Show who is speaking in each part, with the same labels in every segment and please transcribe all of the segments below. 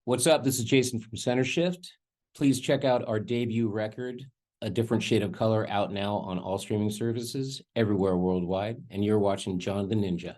Speaker 1: What's up? This is Jason from Centershift. Please check out our debut record, A Different Shade of Color, out now on all streaming services everywhere worldwide. And you're watching John the Ninja.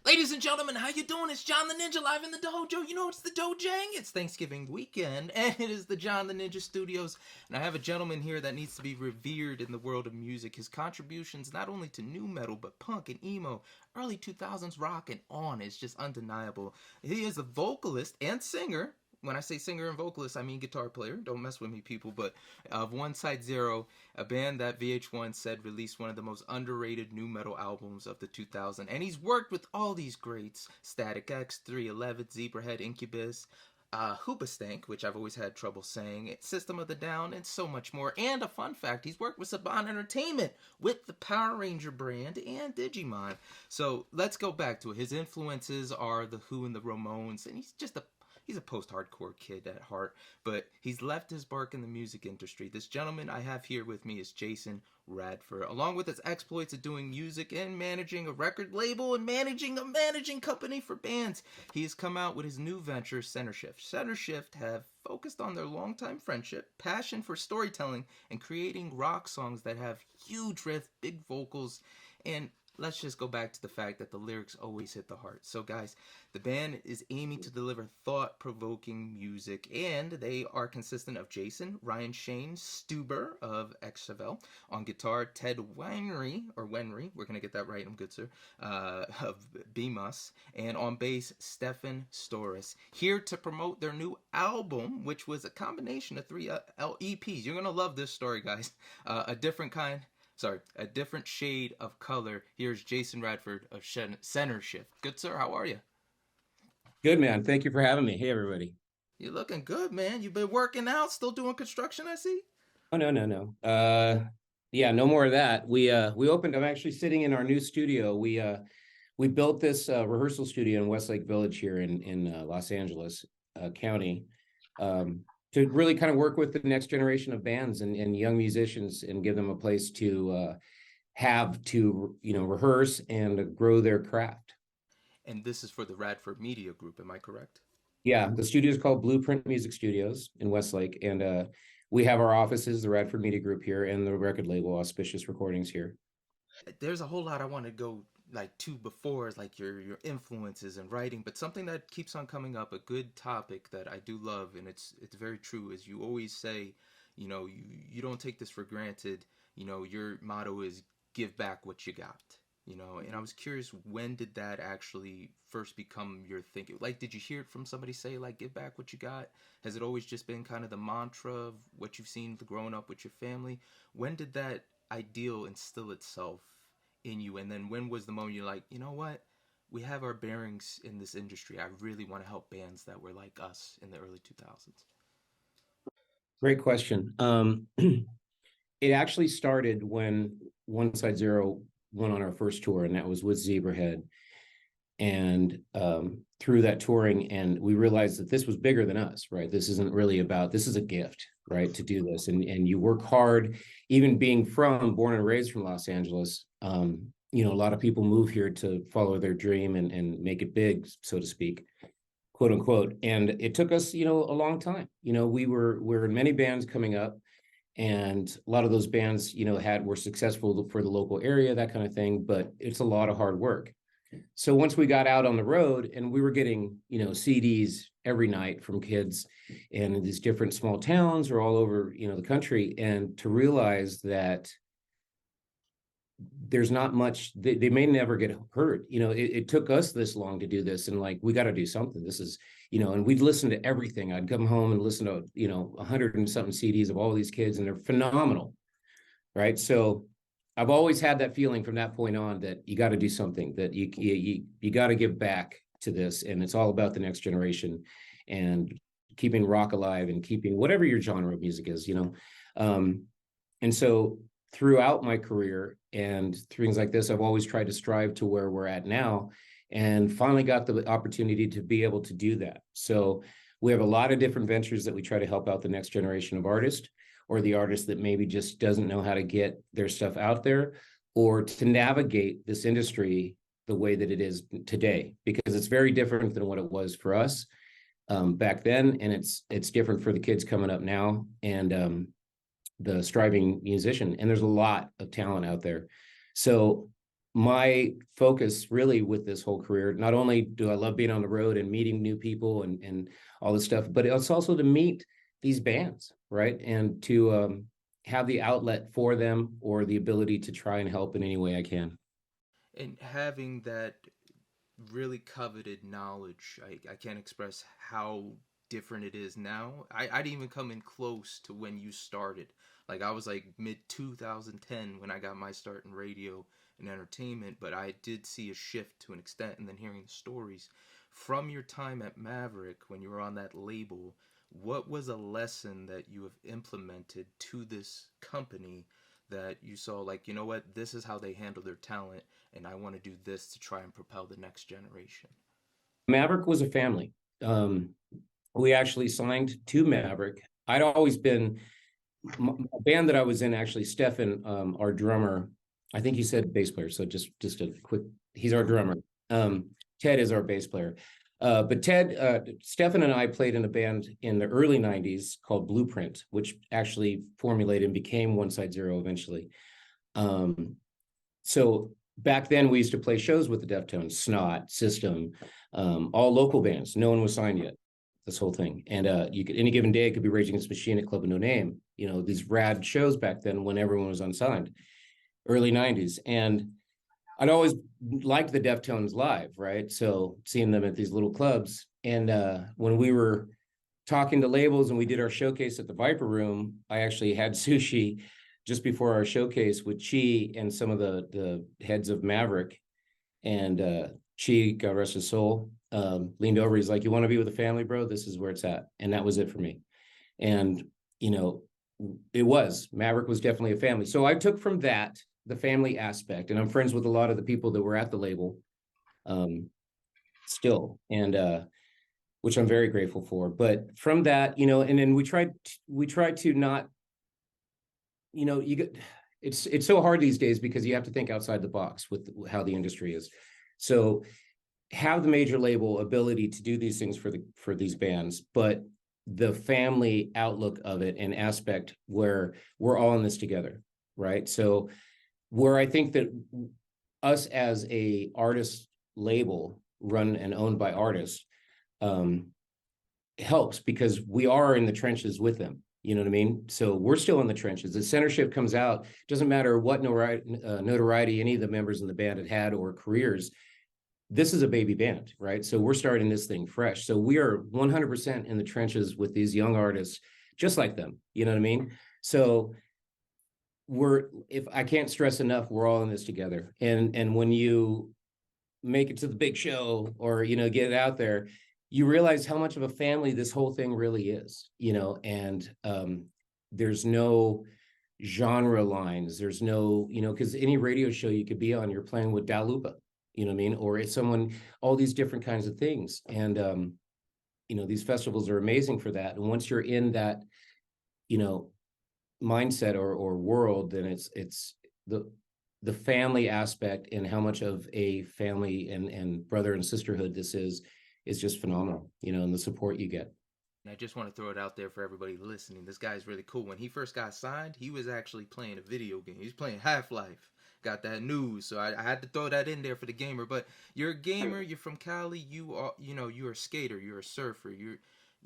Speaker 2: Ladies and gentlemen, how you doing? It's John the Ninja live in the dojo. You know, it's the dojang. It's Thanksgiving weekend, and it is the John the Ninja Studios. And I have a gentleman here that needs to be revered in the world of music. His contributions not only to nu metal, but punk and emo, early 2000s rock and on is just undeniable. He is a vocalist and singer. When I say singer and vocalist, I mean guitar player. Don't mess with me, people. But of OnesideZero, a band that VH1 said released one of the most underrated nu metal albums of the 2000s. And he's worked with all these greats: Static X, 311, Zebrahead, Incubus, Hoobastank, which I've always had trouble saying, System of the Down, and so much more. And a fun fact, he's worked with Saban Entertainment, with the Power Ranger brand, and Digimon. So let's go back to it. His influences are The Who and the Ramones, and he's a post-hardcore kid at heart, but he's left his mark in the music industry. This gentleman I have here with me is Jasan Radford. Along with his exploits of doing music and managing a record label and managing a managing company for bands, he has come out with his new venture, Centershift. Centershift have focused on their longtime friendship, passion for storytelling, and creating rock songs that have huge riffs, big vocals, and let's just go back to the fact that the lyrics always hit the heart. So guys, the band is aiming to deliver thought-provoking music, and they are consistent of Jason, Ryan Shane, Stuber of XFL, on guitar, Ted Wenry, we're going to get that right, I'm good sir, of BMUS, and on bass, Stefan Storis, here to promote their new album, which was a combination of three EPs. You're going to love this story, guys. A different shade of color. Here's Jasan Radford of Centershift. Good sir, how are you?
Speaker 1: Good, man. Thank you for having me. Hey, everybody.
Speaker 2: You're looking good, man. You've been working out, still doing construction, I see.
Speaker 1: Oh, no. Yeah, no more of that. We opened, I'm actually sitting in our new studio. We built this rehearsal studio in Westlake Village here in Los Angeles County. To really kind of work with the next generation of bands and young musicians and give them a place to have to, rehearse and grow their craft.
Speaker 2: And this is for the Radford Media Group, am I correct?
Speaker 1: Yeah, the studio is called Blueprint Music Studios in Westlake, and we have our offices, the Radford Media Group here, and the record label Auspicious Recordings here.
Speaker 2: There's a whole lot I want to go to before, is like your influences and writing, but something that keeps on coming up, a good topic that I do love, and it's very true, is you always say, you don't take this for granted. Your motto is give back what you got. And I was curious, when did that actually first become your thinking? Like, did you hear it from somebody say, like, give back what you got? Has it always just been kind of the mantra of what you've seen growing up with your family? When did that ideal instill itself in you? And then when was the moment you're like, you know what? We have our bearings in this industry. I really want to help bands that were like us in the early 2000s.
Speaker 1: Great question. It actually started when OnesideZero went on our first tour, and that was with Zebrahead. And through that touring, and we realized that this was bigger than us, right? This isn't really about, this is a gift, right? To do this. And you work hard, even being born and raised from Los Angeles. A lot of people move here to follow their dream and make it big, so to speak, quote unquote. And it took us, a long time. We're in many bands coming up, and a lot of those bands, were successful for the local area, that kind of thing, but it's a lot of hard work. So once we got out on the road, and we were getting, CDs every night from kids in these different small towns or all over, the country, and to realize that there's not much, they may never get heard. It took us this long to do this, and like, we got to do something. This is, and we'd listen to everything. I'd come home and listen to, 100 and something CDs of all these kids, and they're phenomenal, right? So I've always had that feeling from that point on that you got to do something, that you got to give back to this, and it's all about the next generation and keeping rock alive and keeping whatever your genre of music is, and so throughout my career and things like this, I've always tried to strive to where we're at now, and finally got the opportunity to be able to do that. So we have a lot of different ventures that we try to help out the next generation of artists, or the artist that maybe just doesn't know how to get their stuff out there, or to navigate this industry the way that it is today, because it's very different than what it was for us back then, and it's different for the kids coming up now, and the striving musician. And there's a lot of talent out there. So my focus really with this whole career, not only do I love being on the road and meeting new people and all this stuff, but it's also to meet these bands, right? And to have the outlet for them, or the ability to try and help in any way I can.
Speaker 2: And having that really coveted knowledge, I can't express how different it is now. I didn't even come in close to when you started. Like, I was like mid 2010 when I got my start in radio and entertainment, but I did see a shift to an extent. And then hearing the stories from your time at Maverick when you were on that label, what was a lesson that you have implemented to this company that you saw, like, you know what, this is how they handle their talent, and I want to do this to try and propel the next generation?
Speaker 1: Maverick was a family. Um, we actually signed to Maverick. I'd always been a band that I was in, actually. Stefan, our drummer, I think you said bass player, so just a quick, he's our drummer. Ted is our bass player. But Stefan and I played in a band in the early 90s called Blueprint, which actually formulated and became OnesideZero eventually. So back then we used to play shows with the Deftones, Snot, System, all local bands. No one was signed yet, this whole thing. And you could, any given day, it could be Rage Against the Machine at Club of No Name. You know, these rad shows back then when everyone was unsigned, early 90s. And I'd always liked the Deftones live, right? So seeing them at these little clubs. And when we were talking to labels and we did our showcase at the Viper Room, I actually had sushi just before our showcase with Chi and some of the heads of Maverick. And Chi, God rest his soul, leaned over. He's like, "You want to be with a family, bro? This is where it's at." And that was it for me. And, you know, Maverick was definitely a family. So I took from that the family aspect, and I'm friends with a lot of the people that were at the label still, and which I'm very grateful for. But from that, you know, and then we tried to not, you know, it's so hard these days because you have to think outside the box with how the industry is. So have the major label ability to do these things for these bands, but the family outlook of it and aspect where we're all in this together, right? So where I think that us as a artist label run and owned by artists helps, because we are in the trenches with them. You know what I mean? So we're still in the trenches. The Centershift comes out, doesn't matter what notoriety any of the members in the band had or careers. This is a baby band, right? So we're starting this thing fresh. So we are 100% in the trenches with these young artists, just like them. You know what I mean? So if I can't stress enough, we're all in this together. And when you make it to the big show, or, you know, get it out there, you realize how much of a family this whole thing really is, you know. And there's no genre lines. There's no, you know, because any radio show you could be on, you're playing with Dalupa, you know what I mean? Or it's someone, all these different kinds of things. And, you know, these festivals are amazing for that. And once you're in that, you know, mindset or world, then it's the family aspect, and how much of a family and brother and sisterhood this is just phenomenal, you know, and the support you get.
Speaker 2: And I just want to throw it out there for everybody listening. This guy's really cool. When he first got signed, he was actually playing a video game. He was playing Half-Life. Got that news, so I had to throw that in there for the gamer. But you're a gamer. You're from Cali. You are, you know, you're a skater. You're a surfer. You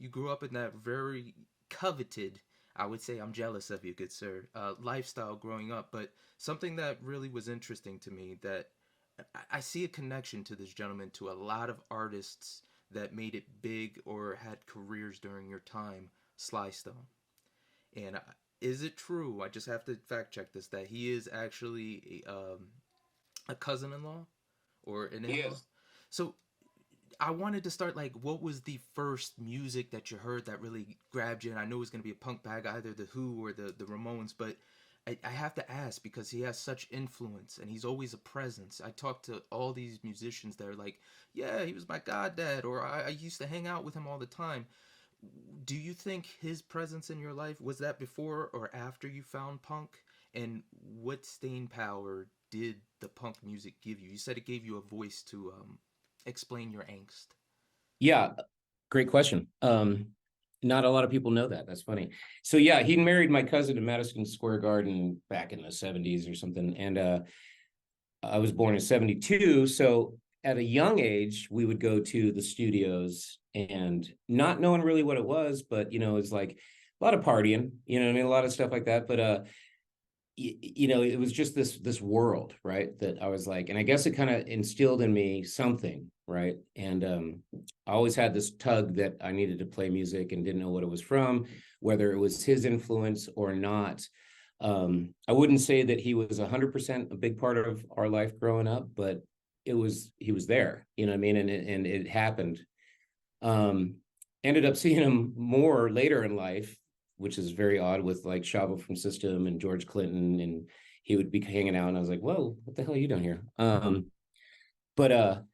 Speaker 2: grew up in that very coveted, I would say, I'm jealous of you, good sir, lifestyle growing up. But something that really was interesting to me, that I see a connection to this gentleman to a lot of artists that made it big or had careers during your time, Sly Stone. And is it true? I just have to fact check this, that he is actually a cousin-in-law or an in-law. So I wanted to start, like, what was the first music that you heard that really grabbed you? And I know it was going to be a punk bag, either the Who or the Ramones, but I have to ask because he has such influence and he's always a presence. I talk to all these musicians that are like, yeah, he was my goddad, or I used to hang out with him all the time. Do you think his presence in your life, was that before or after you found punk? And what staying power did the punk music give you? You said it gave you a voice to explain your angst.
Speaker 1: Yeah, great question. Not a lot of people know that. That's funny. So yeah, he married my cousin in Madison Square Garden back in the 70s or something. And I was born in 72. So at a young age, we would go to the studios and not knowing really what it was, but it's like a lot of partying, I mean, a lot of stuff like that. But it was just this world, right? That I was like, and I guess it kind of instilled in me something, right? And I always had this tug that I needed to play music and didn't know what it was from, whether it was his influence or not. I wouldn't say that he was 100% a big part of our life growing up, but he was there, you know what I mean? And it happened. Ended up seeing him more later in life, which is very odd, with like Shavo from System and George Clinton, and he would be hanging out and I was like, whoa, what the hell are you doing here? But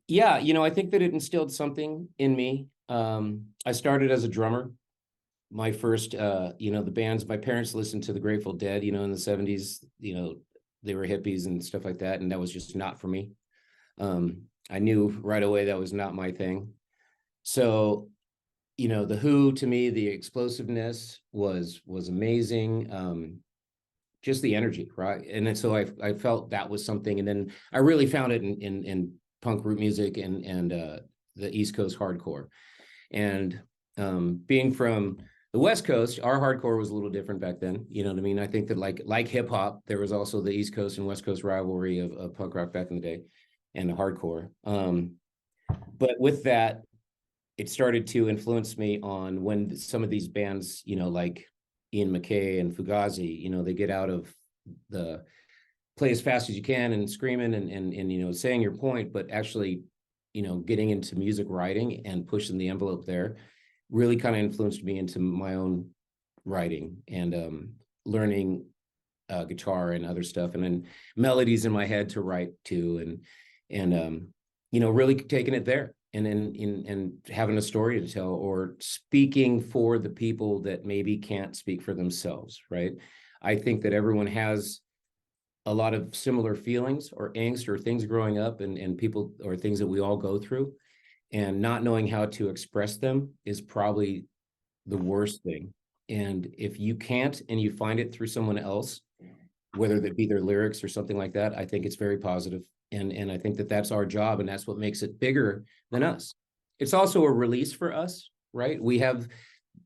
Speaker 1: yeah, I think that it instilled something in me. I started as a drummer. My first, the bands, my parents listened to the Grateful Dead, in the 70s, they were hippies and stuff like that. And that was just not for me. I knew right away that was not my thing. So, the Who, to me, the explosiveness was amazing. Just the energy, right? And then so I felt that was something. And then I really found it in punk root music and the East Coast hardcore. And being from the West Coast, our hardcore was a little different back then. You know what I mean? I think that like hip hop, there was also the East Coast and West Coast rivalry of punk rock back in the day and the hardcore. But with that, it started to influence me on when some of these bands, like Ian Mckay and Fugazi, they get out of the play as fast as you can and screaming and saying your point, but actually, getting into music writing and pushing the envelope there really kind of influenced me into my own writing and learning guitar and other stuff, and then melodies in my head to write to, and really taking it there and having a story to tell, or speaking for the people that maybe can't speak for themselves, right? I think that everyone has a lot of similar feelings or angst or things growing up and people or things that we all go through, and not knowing how to express them is probably the worst thing. And if you can't and you find it through someone else, whether that be their lyrics or something like that, I think it's very positive. And I think that that's our job, and that's what makes it bigger than us. It's also a release for us, right? We have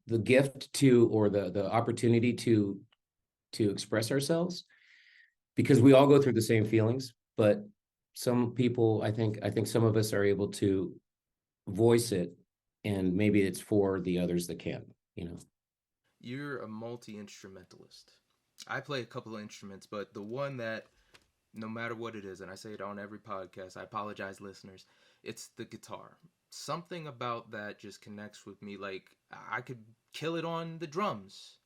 Speaker 1: the gift to, or the opportunity to express ourselves, because we all go through the same feelings. But some people, I think some of us are able to voice it, and maybe it's for the others that can't.
Speaker 2: You're a multi-instrumentalist. I play a couple of instruments, but the one that, no matter what it is, and I say it on every podcast, I apologize, listeners, it's the guitar. Something about that just connects with me. Like, I could kill it on the drums.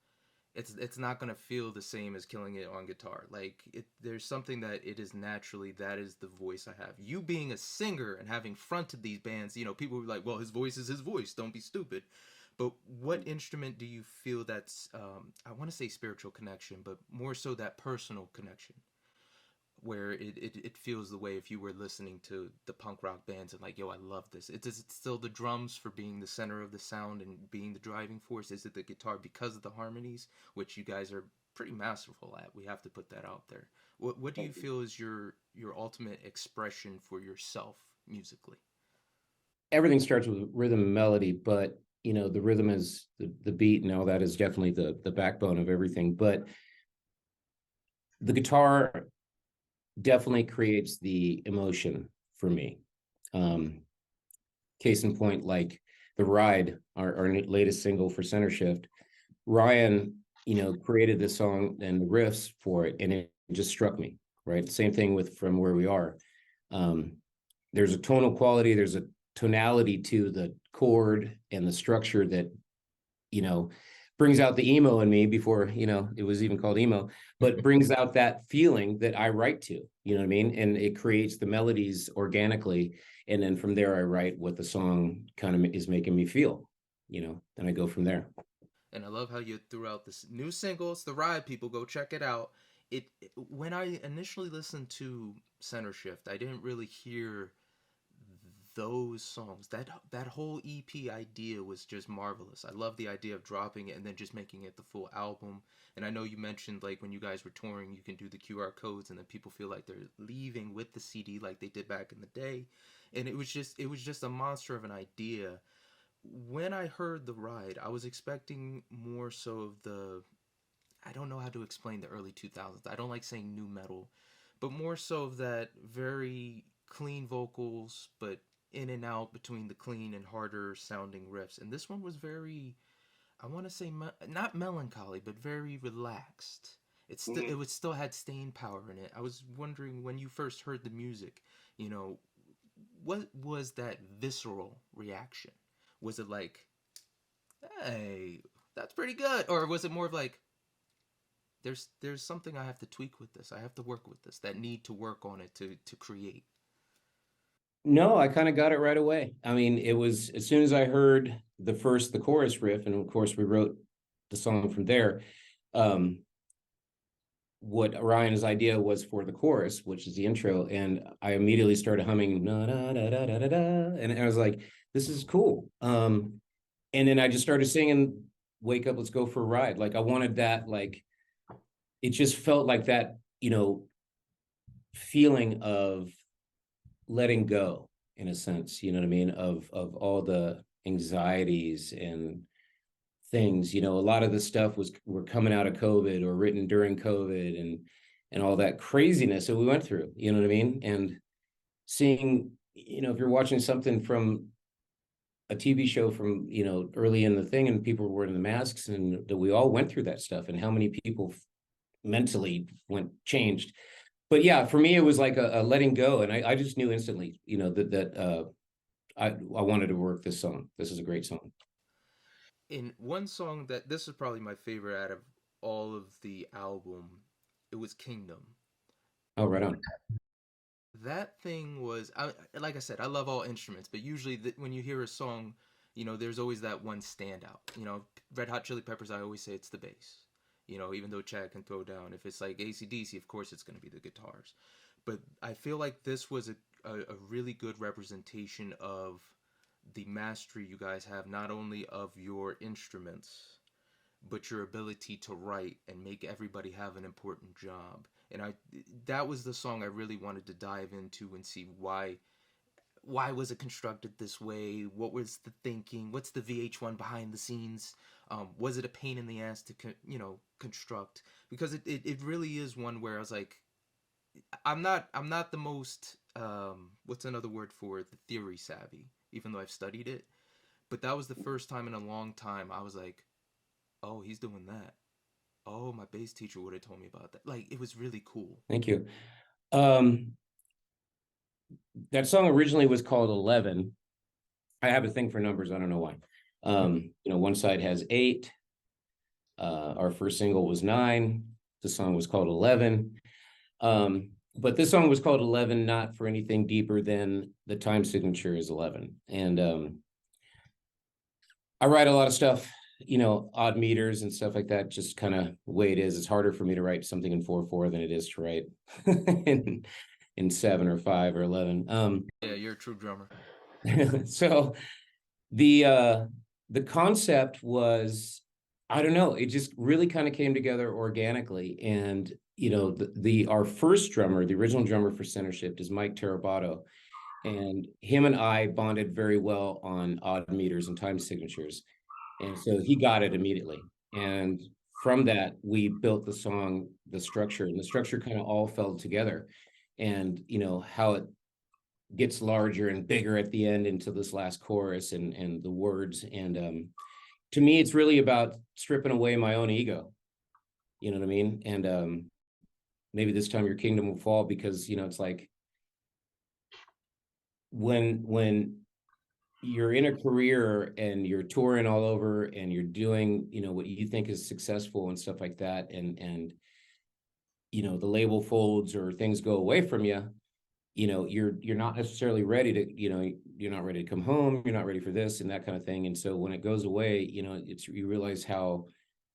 Speaker 2: It's not gonna feel the same as killing it on guitar. Like, there's something that it is naturally, that is the voice I have. You being a singer and having fronted these bands, people were like, well, his voice is his voice, don't be stupid. But what instrument do you feel that's, I want to say spiritual connection, but more so that personal connection, where it feels the way if you were listening to the punk rock bands and like, yo, I love this. Is it still the drums for being the center of the sound and being the driving force? Is it the guitar because of the harmonies, which you guys are pretty masterful at? We have to put that out there. What do you feel is your ultimate expression for yourself musically?
Speaker 1: Everything starts with rhythm and melody, but the rhythm is the beat and all that is definitely the backbone of everything. But the guitar definitely creates the emotion for me. Case in point, like The Ride, our latest single for Centershift, Ryan, created this song and the riffs for it, and it just struck me, right? Same thing with From Where We Are. There's a tonal quality, there's a tonality to the chord and the structure that, brings out the emo in me before, it was even called emo, but brings out that feeling that I write to, you know what I mean? And it creates the melodies organically. And then from there, I write what the song kind of is making me feel, then I go from there.
Speaker 2: And I love how you threw out this new single. It's The Ride, people. Go check it out. when I initially listened to Centershift, I didn't really hear those songs. That whole EP idea was just marvelous. I love the idea of dropping it and then just making it the full album. And I know you mentioned like when you guys were touring, you can do the QR codes and then people feel like they're leaving with the CD like they did back in the day. And it was just a monster of an idea. When I heard The Ride, I was expecting more so of the, I don't know how to explain the early 2000s. I don't like saying new metal, but more so of that very clean vocals, but in and out between the clean and harder sounding riffs. And this one was very, I want to say, not melancholy, but very relaxed. It was still had staying power in it. I was wondering when you first heard the music, you know, what was that visceral reaction? Was it like, hey, that's pretty good, or was it more of like, there's something I have to tweak with this. I have to work with this. That need to work on it to create.
Speaker 1: No, I kind of got it right away. I mean, it was as soon as I heard the chorus riff, and of course we wrote the song from there. What Orion's idea was for the chorus, which is the intro, and I immediately started humming da, da, da, da, da, da, and I was like, this is cool. And then I just started singing Wake Up, Let's Go for a Ride. Like I wanted that, like it just felt like that, feeling of letting go in a sense, you know what I mean, of all the anxieties and things. A lot of the stuff were coming out of COVID or written during COVID and all that craziness that we went through, you know what I mean? And seeing, if you're watching something from a TV show from, early in the thing and people were wearing the masks and that we all went through that stuff and how many people mentally went changed. But yeah, for me, it was like a letting go. And I just knew instantly, that I wanted to work this song. This is a great song.
Speaker 2: In one song that this is probably my favorite out of all of the album, it was Kingdom.
Speaker 1: Oh, right on.
Speaker 2: That thing was, like I said, I love all instruments, but usually when you hear a song, there's always that one standout. Red Hot Chili Peppers, I always say it's the bass. Even though Chad can throw down. If it's like AC/DC, of course it's going to be the guitars. But I feel like this was a really good representation of the mastery you guys have, not only of your instruments, but your ability to write and make everybody have an important job. And that was the song I really wanted to dive into and see why was it constructed this way? What was the thinking? What's the VH1 behind the scenes? Was it a pain in the ass to construct? Because it really is one where I was like, I'm not the most what's another word for it? The theory savvy, even though I've studied it. But that was the first time in a long time I was like, oh, he's doing that. Oh, my bass teacher would have told me about that. Like, it was really cool.
Speaker 1: Thank you. That song originally was called 11. I have a thing for numbers. I don't know why. One side has 8. Our first single was 9. The song was called 11. But this song was called 11, not for anything deeper than the time signature is 11. And I write a lot of stuff, odd meters and stuff like that, just kind of the way it is. It's harder for me to write something in 4/4 than it is to write in 7 or 5 or 11.
Speaker 2: Yeah, you're a true drummer.
Speaker 1: So the concept was, I don't know, it just really kind of came together organically. And our first drummer, the original drummer for Centershift, is Mike Tarabato, and him and I bonded very well on odd meters and time signatures, and so he got it immediately. And from that, we built the song, the structure, and the structure kind of all fell together. And how it gets larger and bigger at the end into this last chorus and the words. And to me, it's really about stripping away my own ego. You know what I mean? And maybe this time your kingdom will fall, because it's like when you're in a career and you're touring all over and you're doing what you think is successful and stuff like that, and the label folds or things go away from you, you're not necessarily ready to, you're not ready to come home, you're not ready for this and that kind of thing. And so when it goes away, you realize how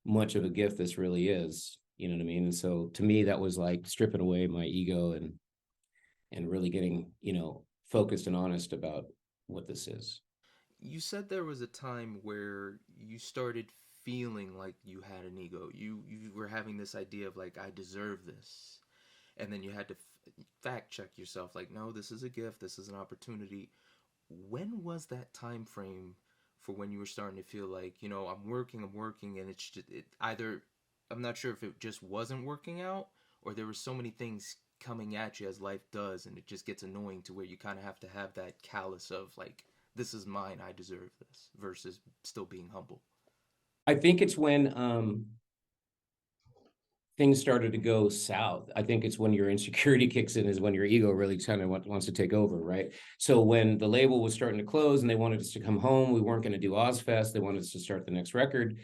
Speaker 1: much of a gift this really is. You know what I mean? And so to me, that was like stripping away my ego and really getting, focused and honest about what this is.
Speaker 2: You said there was a time where you started feeling like you had an ego. You were having this idea of like, I deserve this, and then you had to fact check yourself, like, no, this is a gift, this is an opportunity. When was that time frame for when you were starting to feel like, I'm working, and it's just either, I'm not sure if it just wasn't working out, or there were so many things coming at you as life does, and it just gets annoying to where you kind of have to have that callous of like, this is mine, I deserve this, versus still being humble.
Speaker 1: I think it's when things started to go south. I think it's when your insecurity kicks in, is when your ego really kind of wants to take over, right? So when the label was starting to close and they wanted us to come home, we weren't going to do Ozfest. They wanted us to start the next record.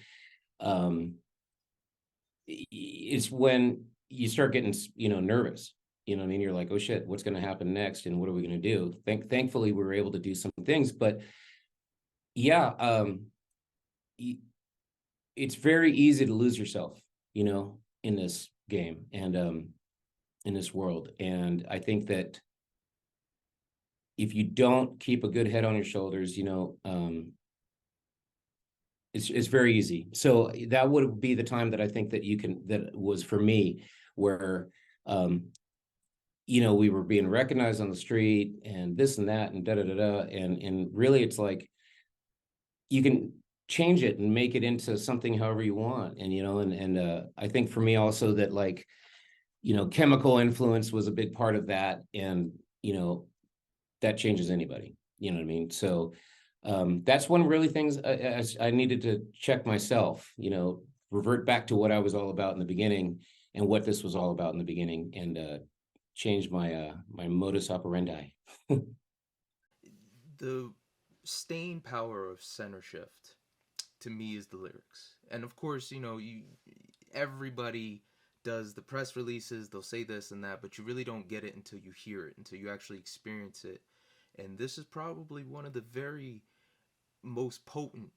Speaker 1: It's when you start getting, nervous. You know what I mean? You're like, oh shit, what's going to happen next? And what are we going to do? Thankfully, we were able to do some things, but yeah, it's very easy to lose yourself, in this game and in this world. And I think that if you don't keep a good head on your shoulders, it's very easy. So that would be the time that I think that that was for me, where we were being recognized on the street and this and that and da da da da. And really it's like you can change it and make it into something however you want. And I think for me also that, like, chemical influence was a big part of that. And that changes anybody, you know what I mean? So that's when really things, I needed to check myself, revert back to what I was all about in the beginning and what this was all about in the beginning, and change my my modus operandi.
Speaker 2: The staying power of Centershift to me is the lyrics. And of course, everybody does the press releases, they'll say this and that, but you really don't get it until you hear it, until you actually experience it. And this is probably one of the very most potent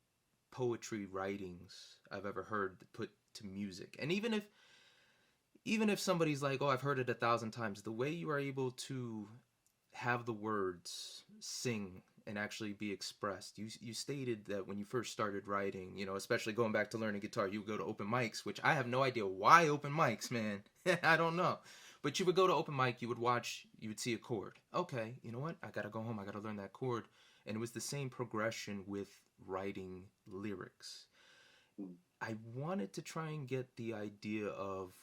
Speaker 2: poetry writings I've ever heard put to music. And even if somebody's like, oh, I've heard it 1,000 times, the way you are able to have the words sing and actually be expressed. You stated that when you first started writing, especially going back to learning guitar, you would go to open mics, which I have no idea why open mics, man. I don't know. But you would go to open mic, you would see a chord. Okay, you know what? I gotta go home, I gotta learn that chord. And it was the same progression with writing lyrics. I wanted to try and get the idea of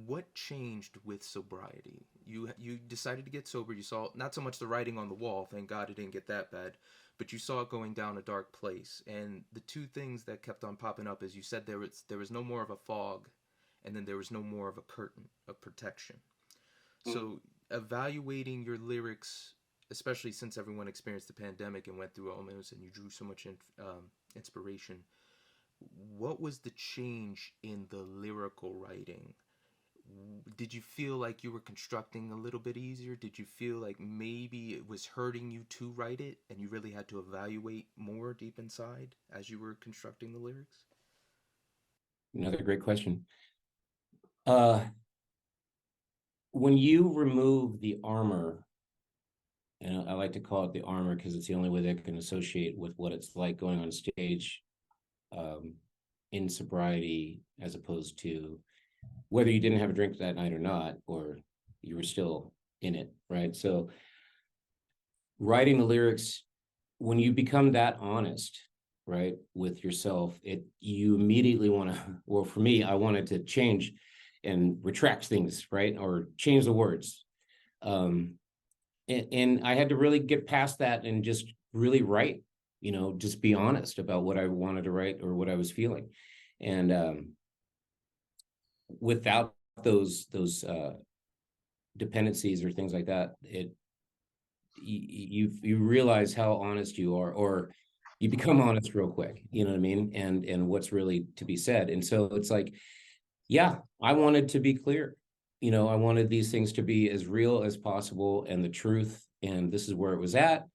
Speaker 2: what changed with sobriety. You decided to get sober. You saw not so much the writing on the wall, thank God it didn't get that bad, but you saw it going down a dark place. And the two things that kept on popping up is, you said there was no more of a fog, and then there was no more of a curtain of protection. So evaluating your lyrics, especially since everyone experienced the pandemic and went through almost, and you drew so much inspiration, what was the change in the lyrical writing? Did you feel like you were constructing a little bit easier? Did you feel like maybe it was hurting you to write it and you really had to evaluate more deep inside as you were constructing the lyrics?
Speaker 1: Another great question. When you remove the armor, and I like to call it the armor because it's the only way that I can associate with what it's like going on stage in sobriety, as opposed to whether you didn't have a drink that night or not, or you were still in it, right? So writing the lyrics, when you become that honest, right, with yourself, you immediately want to, well, for me, I wanted to change and retract things, right, or change the words. And I had to really get past that and just really write, just be honest about what I wanted to write or what I was feeling. And without those dependencies or things like that, you realize how honest you are, or you become honest real quick, you know what I mean, and what's really to be said. And so it's like, yeah, I wanted to be clear. I wanted these things to be as real as possible, and the truth, and this is where it was at,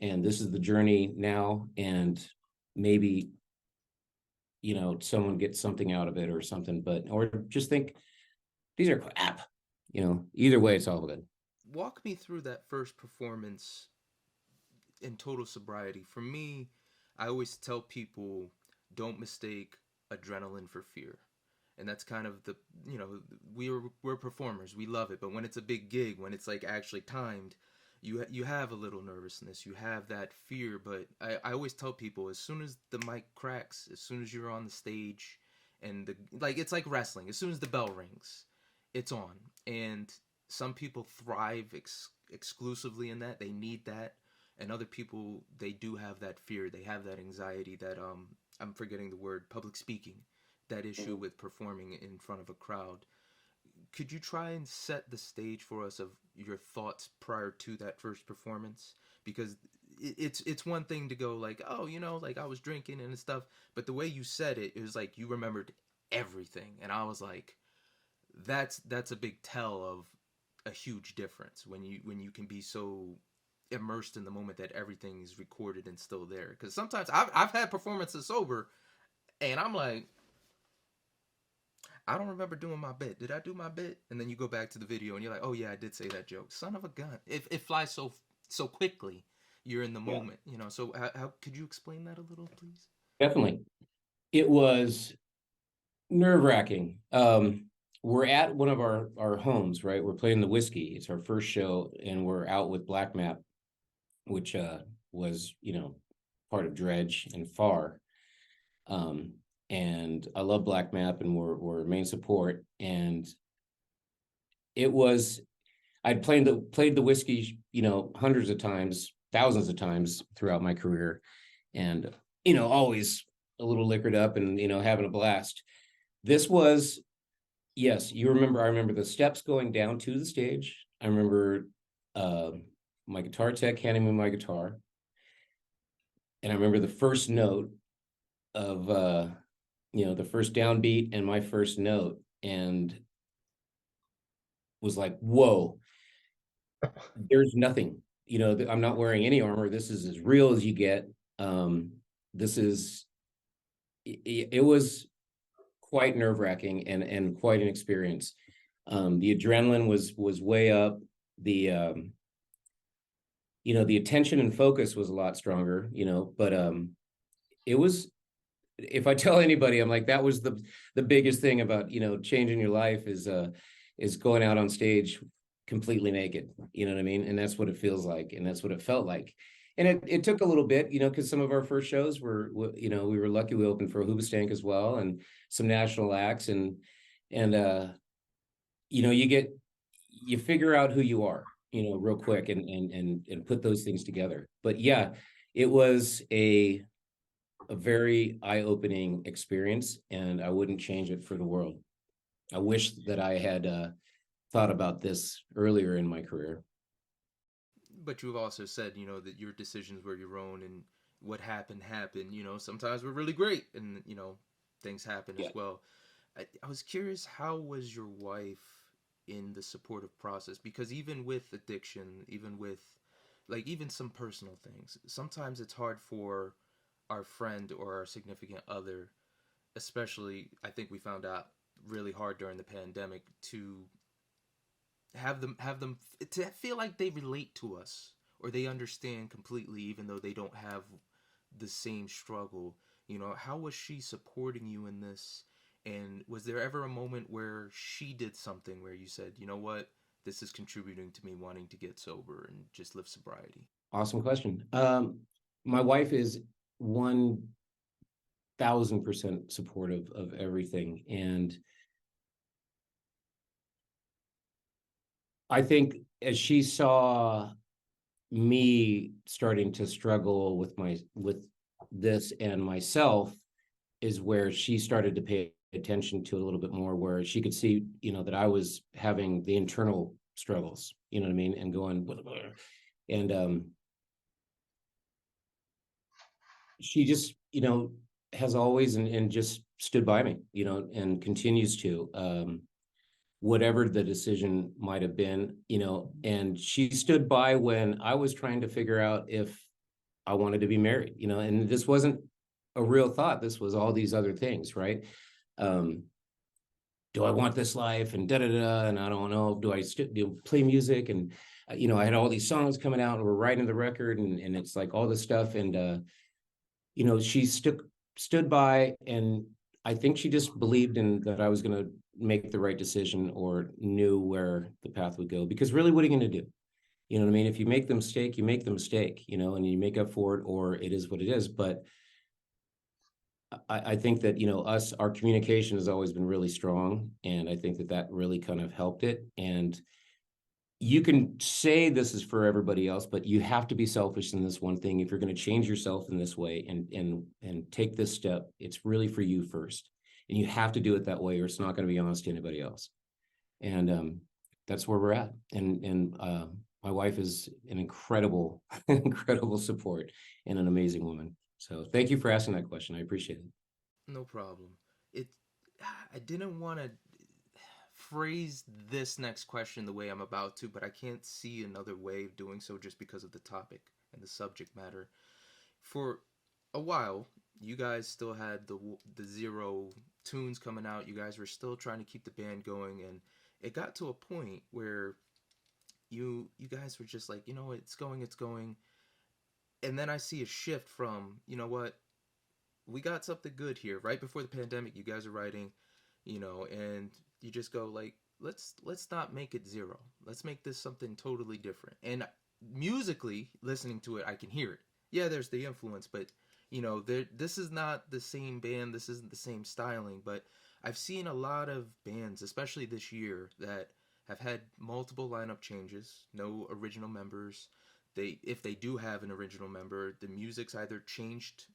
Speaker 1: and this is the journey now, and maybe someone gets something out of it or something, or just think these are crap. Either way, it's all good.
Speaker 2: Walk me through that first performance in total sobriety. For me, I always tell people don't mistake adrenaline for fear. And that's kind of the, we're performers, we love it, but when it's a big gig, when it's like actually timed, you have a little nervousness, you have that fear. But I always tell people, as soon as the mic cracks, as soon as you're on the stage, and it's like wrestling, as soon as the bell rings, it's on. And some people thrive exclusively in that, they need that. And other people, they do have that fear, they have that anxiety, that I'm forgetting the word, public speaking, that issue with performing in front of a crowd. Could you try and set the stage for us of your thoughts prior to that first performance? Because it's one thing to go like, oh, like I was drinking and stuff, but the way you said it, it was like you remembered everything, and I was like, that's a big tell of a huge difference when you can be so immersed in the moment that everything is recorded and still there. Because sometimes I've had performances sober, and I'm like, I don't remember doing my bit. Did I do my bit? And then you go back to the video and you're like, oh yeah, I did say that joke. Son of a gun. It flies so quickly. You're in the moment, So how could you explain that a little, please?
Speaker 1: Definitely. It was nerve-wracking. We're at one of our homes, right? We're playing the Whiskey. It's our first show, and we're out with Black Map, which was, part of Dredge and Far. And I love Black Map, and we're main support. And it was, I'd played the Whiskey, hundreds of times, thousands of times throughout my career, and always a little liquored up and having a blast. This was, yes, I remember the steps going down to the stage. I remember my guitar tech handing me my guitar, and I remember the first note of the first downbeat and my first note, and was like, whoa, there's nothing. I'm not wearing any armor. This is as real as you get. It was quite nerve-wracking and quite an experience. The adrenaline was way up. The the attention and focus was a lot stronger, but it was, if I tell anybody, I'm like, that was the biggest thing about, changing your life is going out on stage completely naked, you know what I mean? And that's what it feels like. And that's what it felt like. And it took a little bit, because some of our first shows were, we were lucky we opened for Hoobastank as well, and some national acts, and you figure out who you are, real quick, and put those things together. But yeah, it was a very eye-opening experience, and I wouldn't change it for the world. I wish that I had thought about this earlier in my career.
Speaker 2: But you've also said, that your decisions were your own, and what happened. Sometimes we're really great, and things happen as well. I was curious, how was your wife in the supportive process? Because even with addiction, even with even some personal things, sometimes it's hard for our friend or our significant other, especially, I think we found out really hard during the pandemic, to have them to feel like they relate to us, or they understand completely, even though they don't have the same struggle. How was she supporting you in this? And was there ever a moment where she did something where you said, you know what, this is contributing to me wanting to get sober and just live sobriety?
Speaker 1: Awesome question. My wife is 1,000% supportive of everything. And I think as she saw me starting to struggle with this and myself, is where she started to pay attention to it a little bit more, where she could see, that I was having the internal struggles, you know what I mean? And going, and she just, has always and just stood by me, and continues to, whatever the decision might have been, and she stood by when I was trying to figure out if I wanted to be married, and this wasn't a real thought. This was all these other things, right? Do I want this life, and da da da, and I don't know, do I play music? And I had all these songs coming out, and we're writing the record, and it's like all this stuff. And she stood by, and I think she just believed in that I was going to make the right decision, or knew where the path would go. Because really, what are you going to do? You know what I mean? If you make the mistake, you make the mistake, and you make up for it, or it is what it is. But I think that, our communication has always been really strong. And I think that that really kind of helped it. And you can say this is for everybody else, but you have to be selfish in this one thing. If you're going to change yourself in this way and take this step, it's really for you first. And you have to do it that way, or it's not going to be honest to anybody else. And that's where we're at. And my wife is an incredible, incredible support, and an amazing woman. So thank you for asking that question. I appreciate it.
Speaker 2: No problem. It. I didn't want to phrase this next question the way I'm about to, but I can't see another way of doing so just because of the topic and the subject matter. For a while, you guys still had the Zero tunes coming out. You guys were still trying to keep the band going, and it got to a point where you guys were just like, it's going. And then I see a shift from, what, we got something good here. Right before the pandemic, you guys are writing, and you just go like, let's not make it Zero. Let's make this something totally different. And musically, listening to it, I can hear it. Yeah, there's the influence, but this is not the same band. This isn't the same styling. But I've seen a lot of bands, especially this year, that have had multiple lineup changes, no original members. If they do have an original member, the music's either changed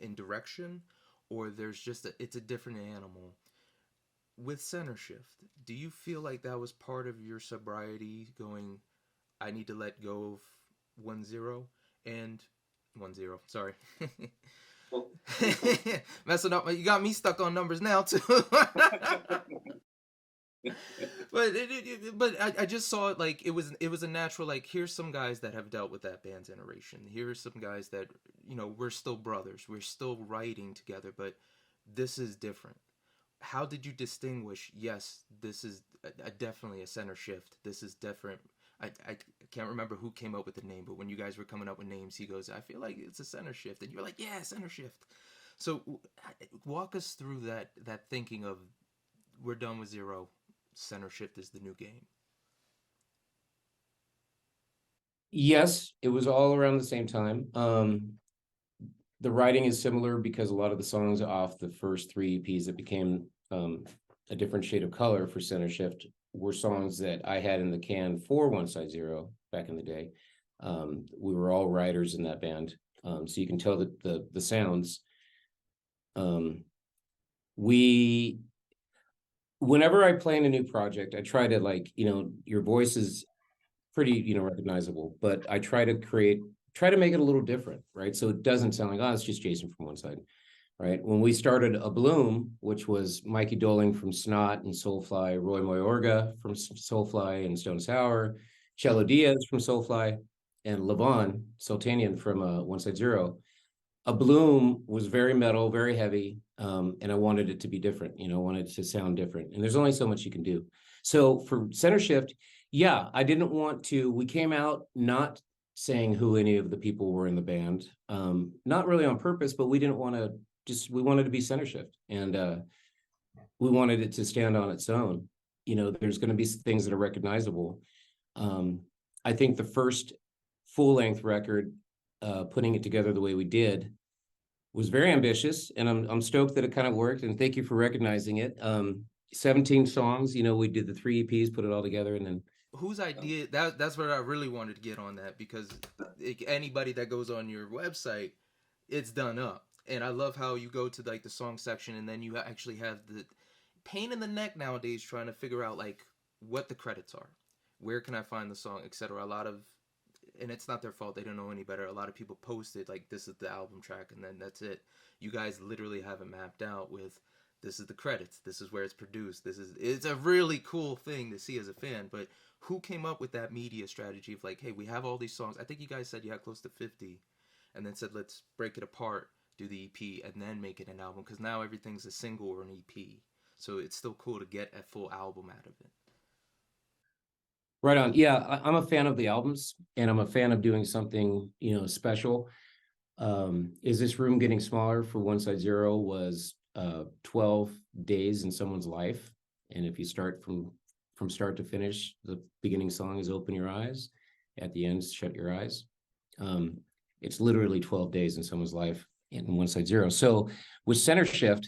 Speaker 2: in direction, or there's just it's a different animal. With Centershift, do you feel like that was part of your sobriety, going, I need to let go of 1-0 and 1-0, sorry.
Speaker 1: Well,
Speaker 2: Messing up, you got me stuck on numbers now too. But I just saw it like it was a natural, like, here's some guys that have dealt with that band's iteration. Here's some guys that, we're still brothers. We're still writing together, but this is different. How did you distinguish, yes, this is definitely a Centershift. This is different. I can't remember who came up with the name, but when you guys were coming up with names, he goes, I feel like it's a Centershift. And you're like, yeah, Centershift. So walk us through that thinking of, we're done with Zero. Centershift is the new game.
Speaker 1: yes, it was all around the same time. The writing is similar, because a lot of the songs off the first 3 EPs that became a different shade of color for Centershift were songs that I had in the can for OnesideZero back in the day. We were all writers in that band, so you can tell that the sounds. Whenever I play in a new project, I try to, like, your voice is pretty, recognizable, but I try to make it a little different, right? So it doesn't sound like, oh, it's just Jason from one side, right? When we started A Bloom, which was Mikey Doling from Snot and Soulfly, Roy Mayorga from Soulfly and Stone Sour, Cello Diaz from Soulfly, and Levon Sultanian from OnesideZero. A Bloom was very metal, very heavy, and I wanted it to be different. I wanted it to sound different, and there's only so much you can do. So for Centershift, yeah, I didn't want to. We came out not saying who any of the people were in the band, not really on purpose, but we didn't want to. We wanted to be Centershift, and we wanted it to stand on its own. There's going to be things that are recognizable. I think the first full-length record, putting it together the way we did, was very ambitious, and I'm stoked that it kind of worked, and thank you for recognizing it. 17 songs, we did the 3 EPs, put it all together, and then
Speaker 2: whose idea, that's what I really wanted to get on that, because anybody that goes on your website, it's done up. And I love how you go to like the song section, and then you actually have the pain in the neck nowadays trying to figure out like what the credits are, where can I find the song, etc. A lot of, and it's not their fault, they don't know any better, a lot of people posted like, this is the album track, and then that's it. You guys literally have it mapped out with, this is the credits, this is where it's produced, it's a really cool thing to see as a fan. But who came up with that media strategy of like, hey, we have all these songs, I think you guys said you had close to 50, and then said, let's break it apart do the EP and then make it an album, because now everything's a single or an EP. So it's still cool to get a full album out of it.
Speaker 1: Right on. Yeah, I'm a fan of the albums, and I'm a fan of doing something, special. Is this room getting smaller for OnesideZero was 12 days in someone's life. And if you start from start to finish, the beginning song is Open Your Eyes. At the end, Shut Your Eyes. It's literally 12 days in someone's life in OnesideZero. So with Centershift,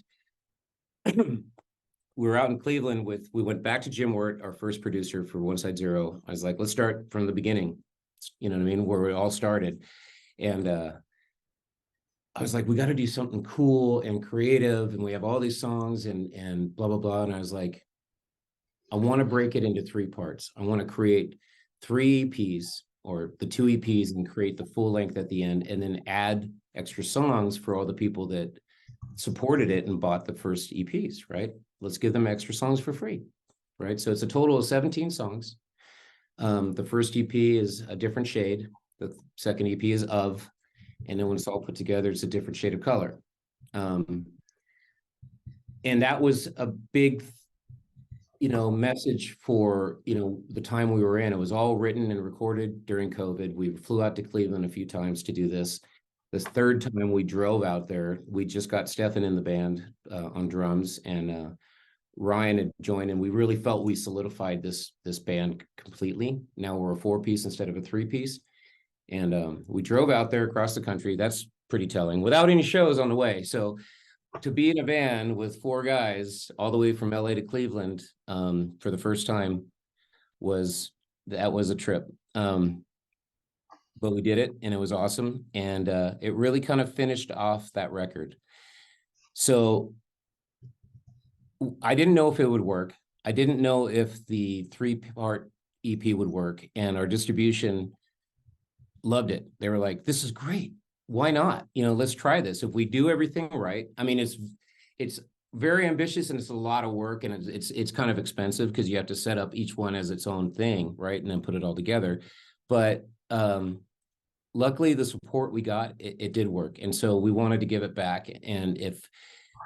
Speaker 1: we were out in Cleveland we went back to Jim Wirt, our first producer for OnesideZero. I was like, let's start from the beginning, you know what I mean, where we all started. And I was like, we got to do something cool and creative, and we have all these songs and blah, blah, blah. And I was like, I want to break it into 3 parts. I want to create 3 EPs or the 2 EPs and create the full length at the end, and then add extra songs for all the people that supported it and bought the first EPs, right? Let's give them extra songs for free, right? So it's a total of 17 songs. The first EP is A Different Shade. The second EP is Of, and then when it's all put together, it's a different shade of color. And that was a big, message for, the time we were in. It was all written and recorded during COVID. We flew out to Cleveland a few times to do this. This third time we drove out there, we just got Stefan in the band on drums, and Ryan had joined, and we really felt we solidified this band completely. Now we're a 4-piece instead of a 3-piece. And we drove out there across the country. That's pretty telling, without any shows on the way. So to be in a van with 4 guys all the way from LA to Cleveland for the first time was a trip. But we did it, and it was awesome. And it really kind of finished off that record. So I didn't know if it would work. I didn't know if the 3-part EP would work, and our distribution loved it. They were like, this is great. Why not? Let's try this. If we do everything right, I mean, it's very ambitious, and it's a lot of work, and it's kind of expensive because you have to set up each one as its own thing, right? And then put it all together. But luckily the support we got, it did work. And so we wanted to give it back. And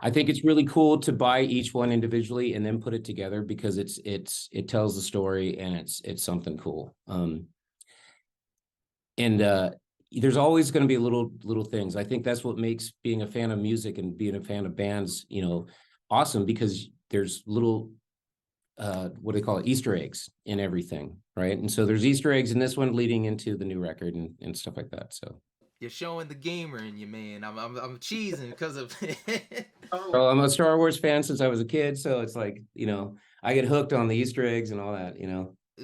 Speaker 1: I think it's really cool to buy each one individually and then put it together, because it tells the story, and it's something cool. And there's always going to be little things. I think that's what makes being a fan of music and being a fan of bands, awesome, because there's little, what do they call it, Easter eggs in everything, right? And so there's Easter eggs in this one leading into the new record and stuff like that. So
Speaker 2: you're showing the gamer in you, man. I'm cheesing because of
Speaker 1: well, I'm a Star Wars fan since I was a kid, so it's like, I get hooked on the Easter eggs and all that,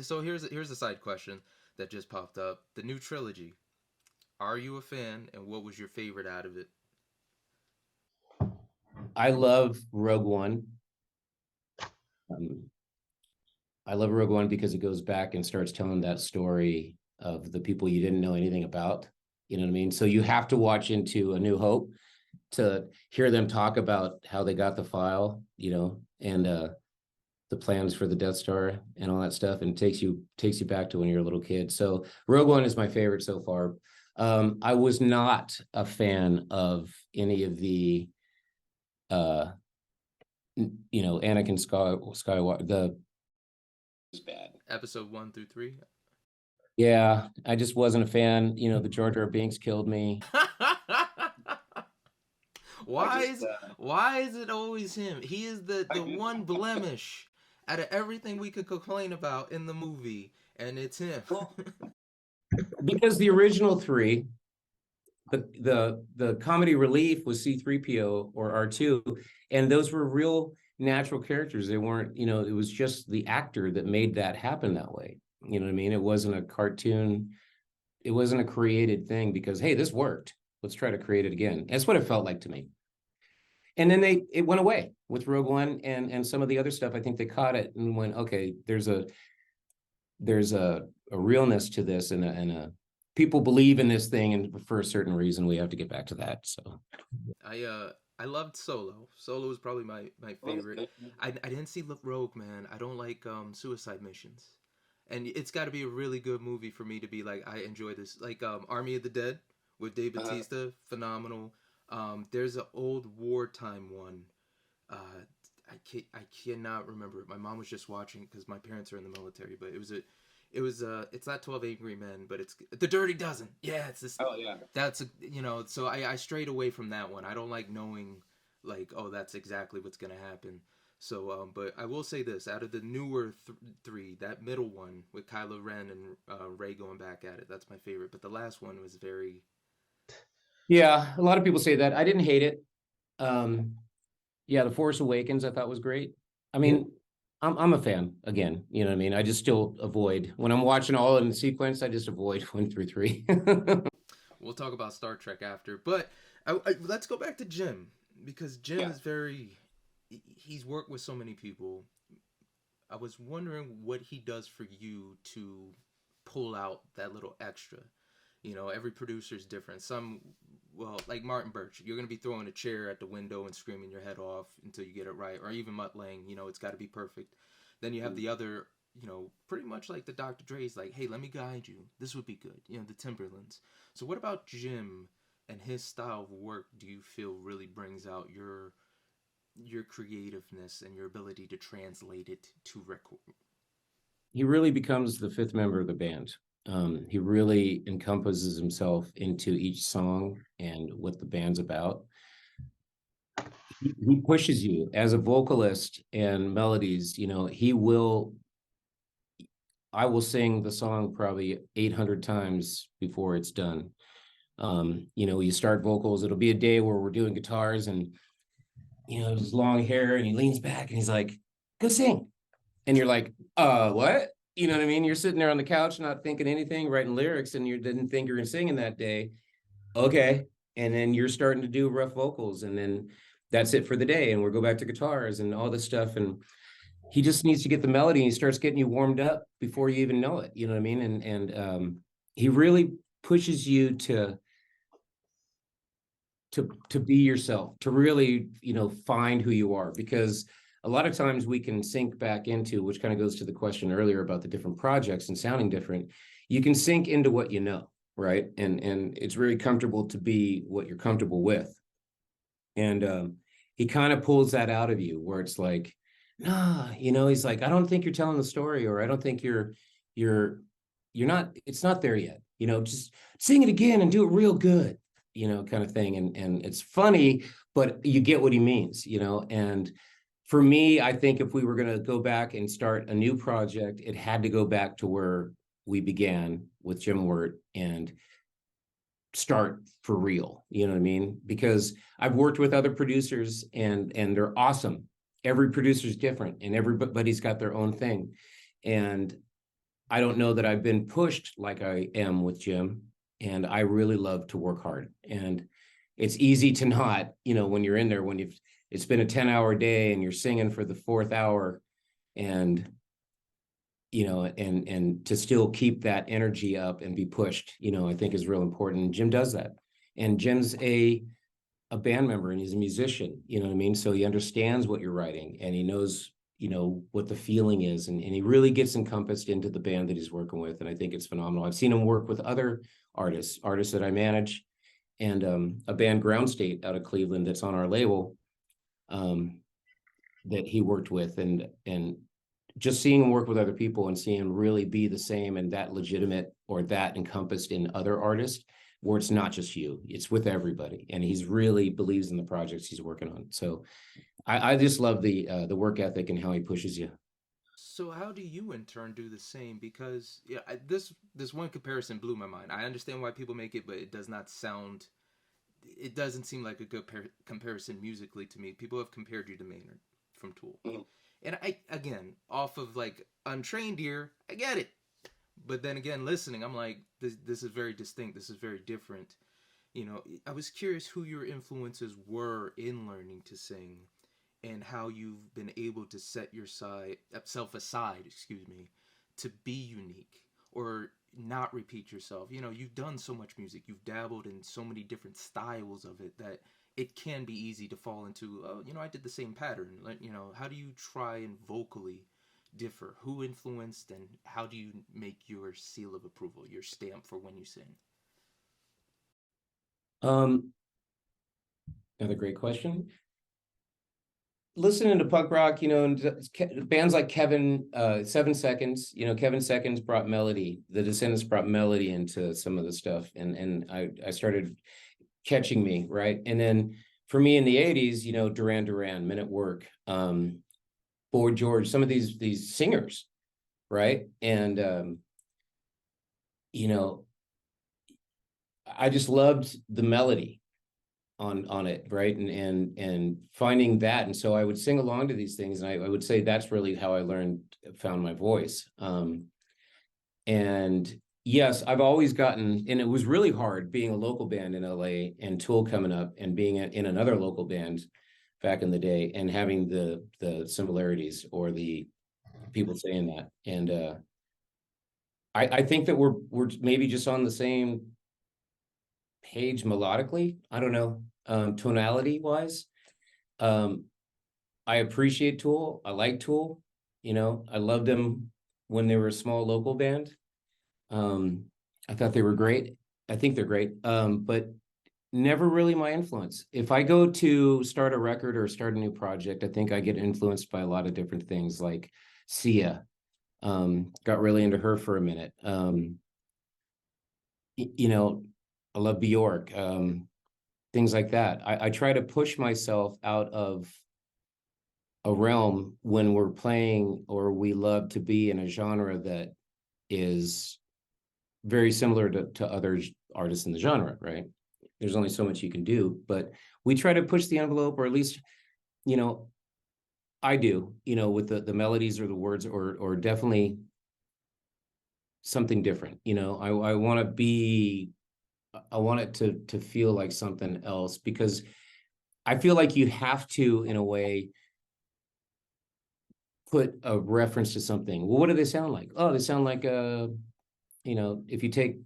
Speaker 2: So here's a side question that just popped up. The new trilogy. Are you a fan, and what was your favorite out of it?
Speaker 1: I love Rogue One. I love Rogue One because it goes back and starts telling that story of the people you didn't know anything about. You know what I mean? So you have to watch into A New Hope to hear them talk about how they got the file, and the plans for the Death Star and all that stuff, and takes you back to when you're a little kid. So Rogue One is my favorite so far. I was not a fan of any of the Anakin Skywalker. The was bad.
Speaker 2: Episode 1 through 3.
Speaker 1: Yeah, I just wasn't a fan. The Jar Jar Binks killed me.
Speaker 2: Why is it always him? He is the one blemish out of everything we could complain about in the movie, and it's him.
Speaker 1: Because the original 3, the comedy relief was C-3PO or R2, and those were real natural characters. They weren't, it was just the actor that made that happen that way. You know what I mean? It wasn't a cartoon. It wasn't a created thing because, hey, this worked. Let's try to create it again. That's what it felt like to me. And then it went away with Rogue One and some of the other stuff. I think they caught it and went, okay, there's a realness to this, and a people believe in this thing, and for a certain reason we have to get back to that. So
Speaker 2: I loved Solo. Solo was probably my favorite. I didn't see Rogue, man. I don't like suicide missions, and it's got to be a really good movie for me to be like, I enjoy this. Like Army of the Dead with Dave Bautista, phenomenal. There's an old wartime one. Uh, I cannot remember it. My mom was just watching because my parents are in the military, but it's not 12 Angry Men, but it's The Dirty Dozen. Yeah, it's this.
Speaker 1: Oh yeah.
Speaker 2: That's so I strayed away from that one. I don't like knowing like, oh, that's exactly what's gonna happen. So but I will say this: out of the newer three, that middle one with Kylo Ren and Rey going back at it, that's my favorite. But the last one was very.
Speaker 1: Yeah, a lot of people say that. I didn't hate it. Um, yeah, The Force Awakens I thought was great. I mean, I'm a fan again, you know what I mean? I just still avoid when I'm watching all in sequence, I just avoid 1 through 3.
Speaker 2: We'll talk about Star Trek after, but let's go back to Jim because Jim
Speaker 1: Yeah.
Speaker 2: is very. He's worked with so many people. I was wondering what he does for you to pull out that little extra. Every producer is different. Some, well, like Martin Birch, you're going to be throwing a chair at the window and screaming your head off until you get it right. Or even Mutt Lang, it's got to be perfect. Then you have the other, pretty much like the Dr. Dre's, like, hey, let me guide you. This would be good. The Timberlands. So what about Jim and his style of work do you feel really brings out your creativeness and your ability to translate it to record?
Speaker 1: He really becomes the fifth member of the band. He really encompasses himself into each song and what the band's about. He pushes you as a vocalist and melodies, I will sing the song probably 800 times before it's done. You start vocals, it'll be a day where we're doing guitars and, his long hair and he leans back and he's like, go sing. And you're like, what? You know what I mean? You're sitting there on the couch, not thinking anything, writing lyrics, and you didn't think you're singing that day. Okay. And then you're starting to do rough vocals, and then that's it for the day. And we'll go back to guitars and all this stuff. And he just needs to get the melody, and he starts getting you warmed up before you even know it. You know what I mean? And he really pushes you to be yourself, to really, find who you are, because a lot of times we can sink back into, which kind of goes to the question earlier about the different projects and sounding different. You can sink into what you know, right? And it's very comfortable to be what you're comfortable with. And he kind of pulls that out of you where it's like, nah, he's like, I don't think you're telling the story, or I don't think you're not, it's not there yet. Just sing it again and do it real good, kind of thing. And it's funny, but you get what he means, and for me, I think if we were going to go back and start a new project, it had to go back to where we began with Jim Wirt and start for real. You know what I mean? Because I've worked with other producers and they're awesome. Every producer's different and everybody's got their own thing. And I don't know that I've been pushed like I am with Jim. And I really love to work hard. And it's easy to not, when you're in there, when it's been a 10-hour day and you're singing for the fourth hour, and and to still keep that energy up and be pushed, I think is real important. And Jim does that. And Jim's a band member and he's a musician, you know what I mean? So he understands what you're writing and he knows, what the feeling is. And he really gets encompassed into the band that he's working with. And I think it's phenomenal. I've seen him work with other artists that I manage, and a band, Ground State, out of Cleveland, that's on our label, that he worked with, and just seeing him work with other people and seeing him really be the same and that legitimate or that encompassed in other artists, where it's not just you, it's with everybody. And he's really believes in the projects he's working on. So I just love the work ethic and how he pushes you.
Speaker 2: So how do you in turn do the same? Because yeah, this one comparison blew my mind. I understand why people make it, but it does not sound. It doesn't seem like a good comparison musically to me. People have compared you to Maynard from Tool, and I again off of like untrained ear, I get it. But then again, listening, I'm like, this is very distinct. This is very different. I was curious who your influences were in learning to sing, and how you've been able to set yourself aside, excuse me, to be unique or not repeat yourself. You've done so much music, you've dabbled in so many different styles of it that it can be easy to fall into, oh, I did the same pattern. Like, how do you try and vocally differ? Who influenced, and how do you make your seal of approval, your stamp for when you sing?
Speaker 1: Um, Another great question. Listening to punk rock, you know, and bands like Kevin, 7 Seconds, you know, Kevin Seconds brought melody. The Descendants brought melody into some of the stuff, and I started catching me, right? And then for me in the 80s, you know, Duran Duran, Men at Work, Boy George, some of these singers, right? And you know, I just loved the melody on it, right? And finding that. And so I would sing along to these things, and I would say that's really how I found my voice. And yes, I've always gotten, and it was really hard being a local band in LA and Tool coming up and being in another local band back in the day and having the similarities or the people saying that. And I think that we're maybe just on the same page melodically. I don't know, tonality wise. I appreciate Tool. I like Tool. You know, I loved them when they were a small local band. I thought they were great. I think they're great. But never really my influence. If I go to start a record or start a new project, I think I get influenced by a lot of different things, like Sia. Got really into her for a minute. You know, I love Bjork, things like that. I try to push myself out of a realm when we're playing, or we love to be in a genre that is very similar to other artists in the genre, right? There's only so much you can do, but we try to push the envelope, or at least, you know, I do, you know, with the melodies or the words, or definitely something different. You know, I want to be, I want it to feel like something else, because I feel like you have to, in a way, put a reference to something. Well, what do they sound like? Oh, they sound like you know, if you take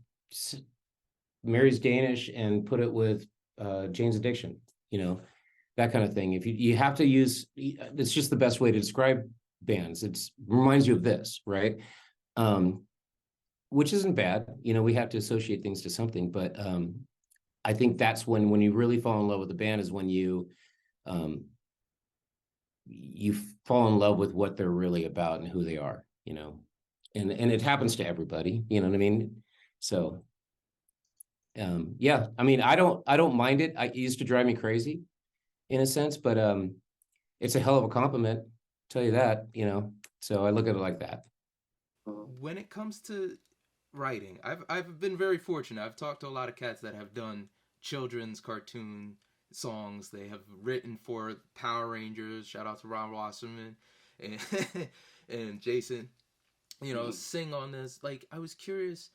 Speaker 1: Mary's Danish and put it with Jane's Addiction, you know, that kind of thing. If you have to use, it's just the best way to describe bands. It's reminds you of this, right? Which isn't bad. You know, we have to associate things to something, but I think that's when you really fall in love with the band, is when you fall in love with what they're really about and who they are, you know. And it happens to everybody, you know what I mean? So yeah, I mean, I don't mind it. It used to drive me crazy in a sense, but it's a hell of a compliment, tell you that, you know. So I look at it like that.
Speaker 2: When it comes to writing, I've been very fortunate. I've talked to a lot of cats that have done children's cartoon songs. They have written for Power Rangers. Shout out to Ron Wasserman and and Jason. You know, sing on this. Like, I was curious.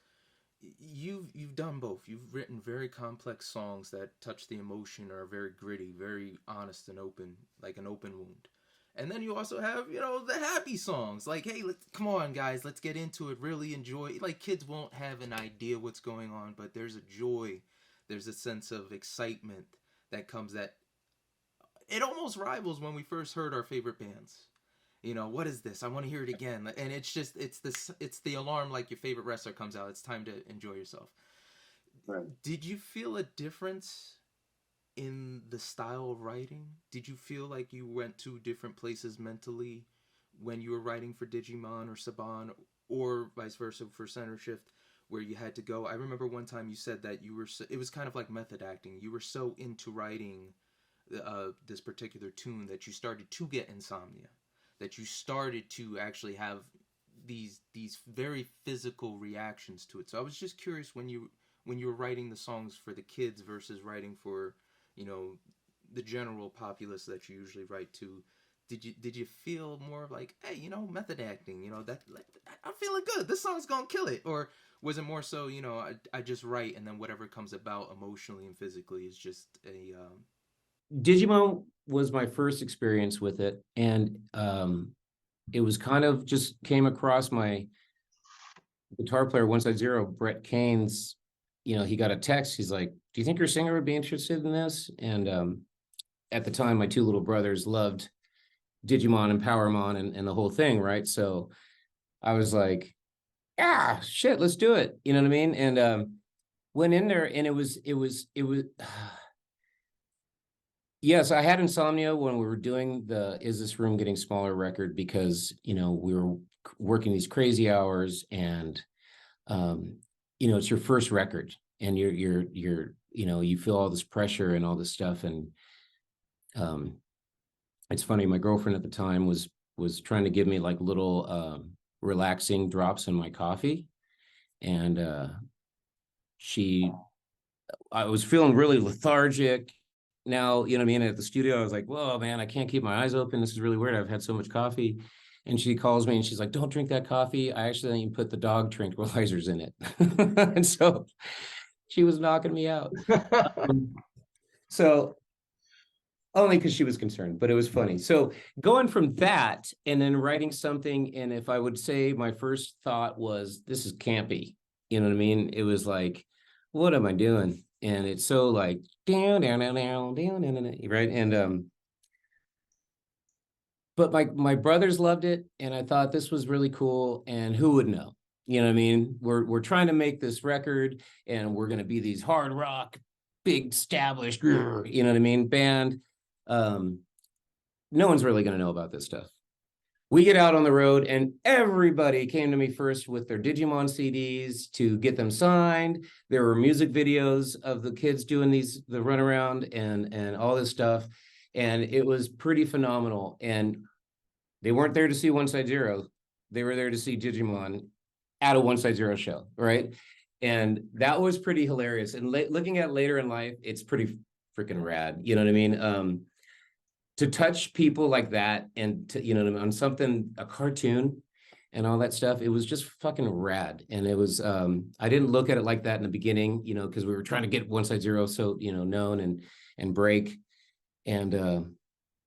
Speaker 2: You've done both. You've written very complex songs that touch the emotion, or are very gritty, very honest and open, like an open wound. And then you also have, you know, the happy songs, like, hey, let's come on, guys, let's get into it, really enjoy. Like, kids won't have an idea what's going on, but there's a joy, there's a sense of excitement that comes, that it almost rivals when we first heard our favorite bands. You know, what is this? I want to hear it again. And it's the alarm, like your favorite wrestler comes out. It's time to enjoy yourself.
Speaker 3: Right.
Speaker 2: Did you feel a difference in the style of writing? Did you feel like you went to different places mentally when you were writing for Digimon or Saban, or vice versa for Centershift, where you had to go? I remember one time you said that it was kind of like method acting. You were so into writing this particular tune that you started to get insomnia, that you started to actually have these very physical reactions to it. So I was just curious, when you were writing the songs for the kids versus writing for, you know, the general populace that you usually write to, did you feel more like, hey, you know, method acting, you know, that, like, I'm feeling good, this song's gonna kill it? Or was it more so, you know, I just write, and then whatever comes about emotionally and physically is just a
Speaker 1: Digimon was my first experience with it, and it was kind of just came across my guitar player, OnesideZero, Brett Kane's. You know, he got a text. He's like, "Do you think your singer would be interested in this?" And at the time, my two little brothers loved Digimon and Powermon and the whole thing, right? So I was like, "Yeah, shit, let's do it." You know what I mean? And went in there, and it was Yes, I had insomnia when we were doing the Is This Room Getting Smaller record because, we were working these crazy hours and, it's your first record and you feel all this pressure and all this stuff. And it's funny, my girlfriend at the time was trying to give me like little relaxing drops in my coffee. And I was feeling really lethargic. Now, you know what I mean? At the studio, I was like, whoa, man, I can't keep my eyes open. This is really weird. I've had so much coffee. And she calls me and she's like, don't drink that coffee. I actually put the dog tranquilizers in it. And so she was knocking me out. So only because she was concerned, but it was funny. So going from that and then writing something, and if I would say my first thought was, this is campy. You know what I mean? It was like, what am I doing? And it's so like down, down, down, down, down, down, down, right? And but my brothers loved it, and I thought this was really cool. And who would know? You know what I mean? We're trying to make this record, and we're gonna be these hard rock, big established, you know what I mean, band. No one's really gonna know about this stuff. We get out on the road and everybody came to me first with their Digimon CDs to get them signed. There were music videos of the kids doing the runaround and all this stuff. And it was pretty phenomenal. And they weren't there to see OnesideZero. They were there to see Digimon at a OnesideZero show, right? And that was pretty hilarious. And looking at later in life, it's pretty freaking rad. You know what I mean? To touch people like that and to, on something, a cartoon and all that stuff, it was just fucking rad. And it was, I didn't look at it like that in the beginning, because we were trying to get OnesideZero so, known and break. And,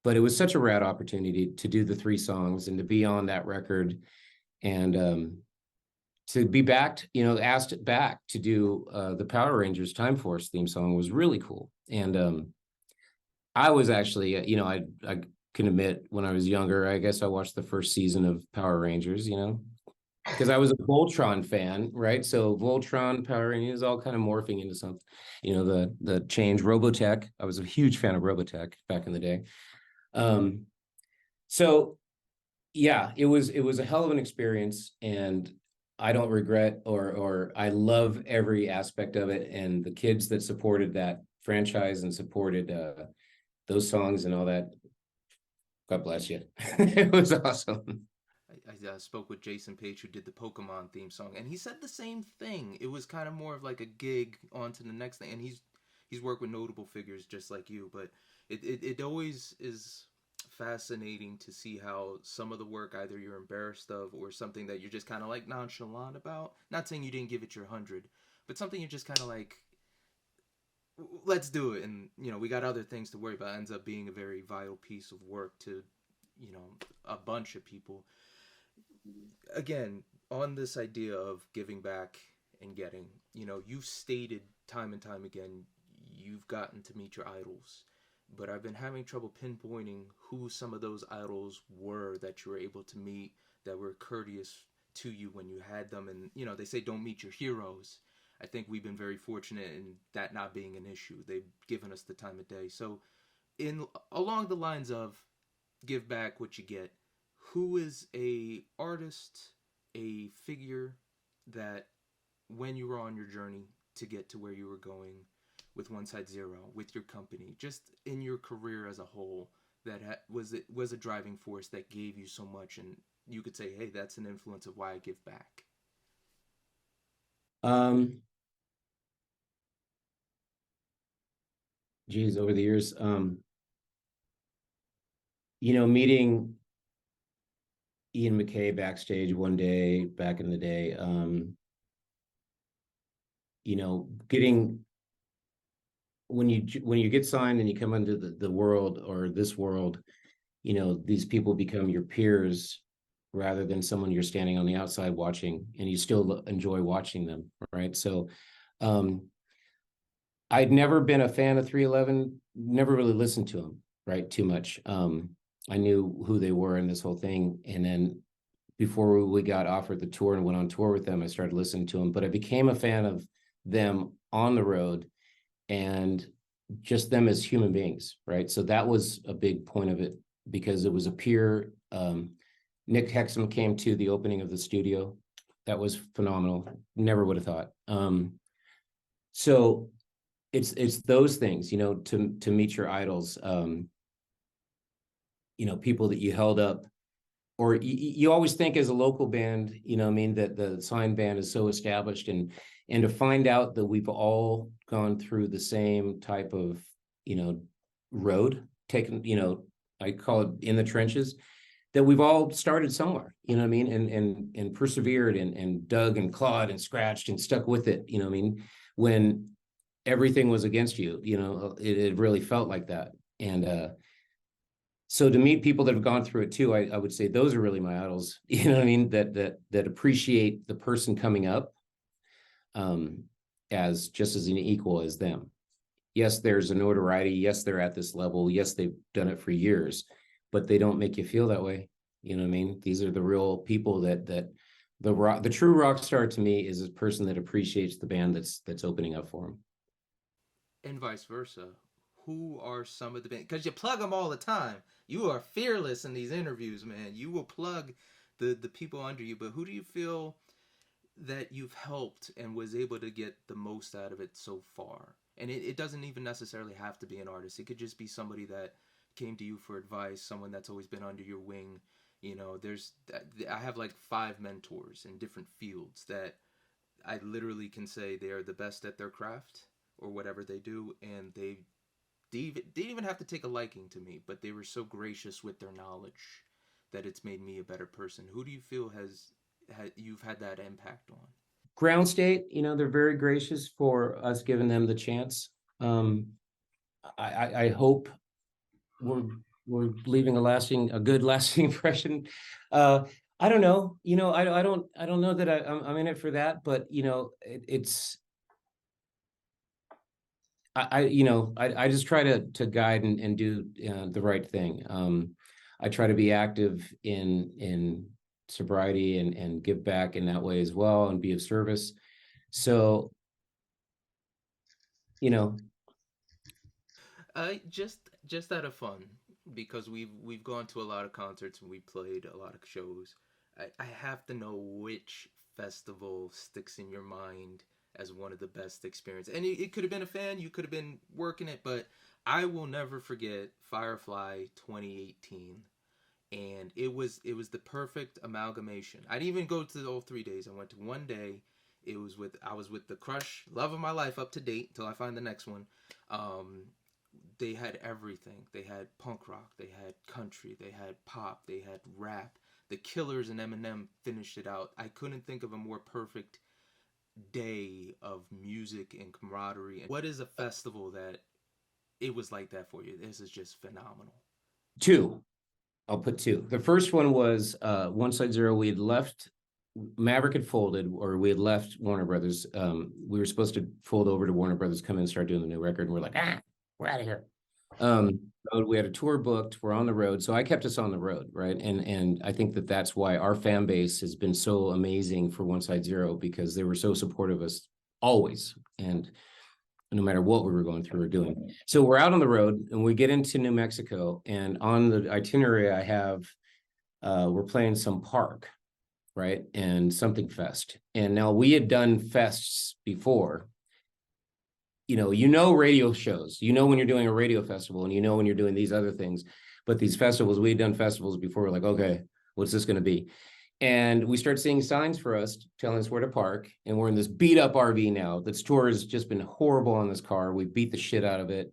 Speaker 1: but it was such a rad opportunity to do the 3 songs and to be on that record and to be asked back to do the Power Rangers Time Force theme song was really cool. And I was actually, I can admit when I was younger, I guess I watched the first season of Power Rangers, because I was a Voltron fan, right? So Voltron, Power Rangers, all kind of morphing into something, the change. Robotech, I was a huge fan of Robotech back in the day. So yeah, it was a hell of an experience, and I don't regret or I love every aspect of it, and the kids that supported that franchise and supported those songs and all that. God bless you. It was awesome.
Speaker 2: I spoke with Jason Page, who did the Pokemon theme song, and he said the same thing. It was kind of more of like a gig on to the next thing, and he's worked with notable figures just like you, but it always is fascinating to see how some of the work either you're embarrassed of or something that you're just kind of like nonchalant about. Not saying you didn't give it your 100, but something you're just kind of like, let's do it, and we got other things to worry about, ends up being a very vital piece of work to a bunch of people. Again, on this idea of giving back and getting, you've stated time and time again you've gotten to meet your idols, but I've been having trouble pinpointing who some of those idols were that you were able to meet, that were courteous to you when you had them. And they say don't meet your heroes. I think we've been very fortunate in that not being an issue. They've given us the time of day. So along the lines of give back what you get, who is a artist, a figure that when you were on your journey to get to where you were going with OnesideZero, with your company, just in your career as a whole, that was a driving force that gave you so much, and you could say, hey, that's an influence of why I give back?
Speaker 1: Geez, over the years, meeting Ian Mckay backstage one day back in the day, getting when you get signed and you come into the world or this world, these people become your peers rather than someone you're standing on the outside watching, and you still enjoy watching them, right? So I'd never been a fan of 311, never really listened to them, right, too much. I knew who they were in this whole thing. And then before we got offered the tour and went on tour with them, I started listening to them. But I became a fan of them on the road. And just them as human beings, right? So that was a big point of it, because it was a peer. Nick Hexum came to the opening of the studio. That was phenomenal. Never would have thought. So it's those things, you know, to meet your idols, you know, people that you held up, or you always think as a local band, you know, I mean, that the sign band is so established, and to find out that we've all gone through the same type of, you know, road, taken, you know, I call it in the trenches, that we've all started somewhere, you know what I mean, and persevered and dug and clawed and scratched and stuck with it, you know what I mean, when everything was against you, you know, it really felt like that. And so to meet people that have gone through it too, I would say those are really my idols, you know what I mean, that appreciate the person coming up as just as an equal as them. Yes, there's a notoriety. Yes, they're at this level. Yes, they've done it for years, but they don't make you feel that way. You know what I mean? These are the real people that the true rock star to me is a person that appreciates the band that's opening up for them.
Speaker 2: And vice versa. Who are some of the band? Because you plug them all the time. You are fearless in these interviews, man. You will plug the people under you. But who do you feel that you've helped and was able to get the most out of it so far? And it doesn't even necessarily have to be an artist. It could just be somebody that came to you for advice, someone that's always been under your wing. You know, I have like 5 mentors in different fields that I literally can say they are the best at their craft or whatever they do, and they didn't even have to take a liking to me, but they were so gracious with their knowledge that it's made me a better person. Who do you feel you've had that impact on?
Speaker 1: Ground State, you know, they're very gracious for us giving them the chance. I hope we're leaving a good lasting impression. I don't know, you know, I don't know that I'm in it for that, but you know, it's you know, I just try to guide and do the right thing. I try to be active in sobriety and give back in that way as well, and be of service. So, you know,
Speaker 2: Just out of fun, because we've gone to a lot of concerts and we played a lot of shows. I have to know which festival sticks in your mind as one of the best experiences. And it could have been a fan, you could have been working it, but I will never forget Firefly 2018. And it was the perfect amalgamation. I didn't even go to all 3 days. I went to one day. I was with the crush, love of my life, up to date until I find the next one. They had everything. They had punk rock, they had country, they had pop, they had rap. The Killers and Eminem finished it out. I couldn't think of a more perfect day of music and camaraderie. What is a festival that it was like that for you? This is just phenomenal.
Speaker 1: 2. I'll put 2. The first one was OnesideZero. We had left, Maverick had folded, or we had left Warner Brothers. We were supposed to fold over to Warner Brothers, come in and start doing the new record, and we're like, we're out of here. We had a tour booked. We're on the road, so I kept us on the road, right? And I think that's why our fan base has been so amazing for OnesideZero, because they were so supportive of us always, and no matter what we were going through or doing. So we're out on the road, and we get into New Mexico, and on the itinerary I have, we're playing some park, right? And something fest. And now we had done fests before. You know, radio shows, you know, when you're doing a radio festival, and you know, when you're doing these other things, but these festivals, we'd done festivals before. We're like, okay, what's this going to be? And we start seeing signs for us telling us where to park. And we're in this beat up RV now. This tour has just been horrible on this car. We beat the shit out of it.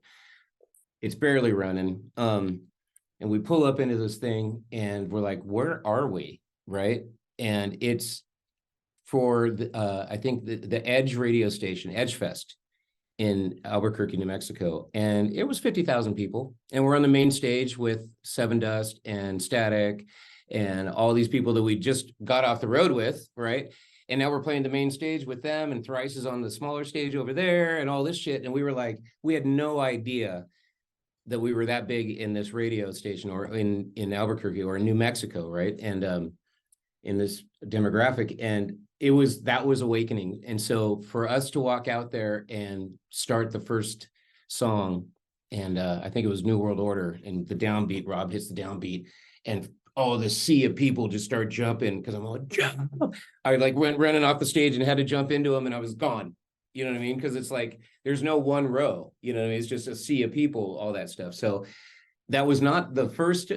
Speaker 1: It's barely running. And we pull up into this thing, and we're like, where are we? Right. And it's for I think the Edge radio station, Edge Fest, in Albuquerque, New Mexico. And it was 50,000 people. And we're on the main stage with Seven Dust and Static and all these people that we just got off the road with, right? And now we're playing the main stage with them, and Thrice is on the smaller stage over there and all this shit. And we were like, we had no idea that we were that big in this radio station, or in Albuquerque, or in New Mexico, right? And in this demographic. And that was awakening. And so for us to walk out there and start the first song, and I think it was New World Order, and the downbeat, Rob hits the downbeat, and oh, the sea of people just start jumping because I'm like, jump. I like went running off the stage and had to jump into them, and I was gone. You know what I mean? Because it's like there's no one row. You know what I mean? It's just a sea of people, all that stuff. So that was not the first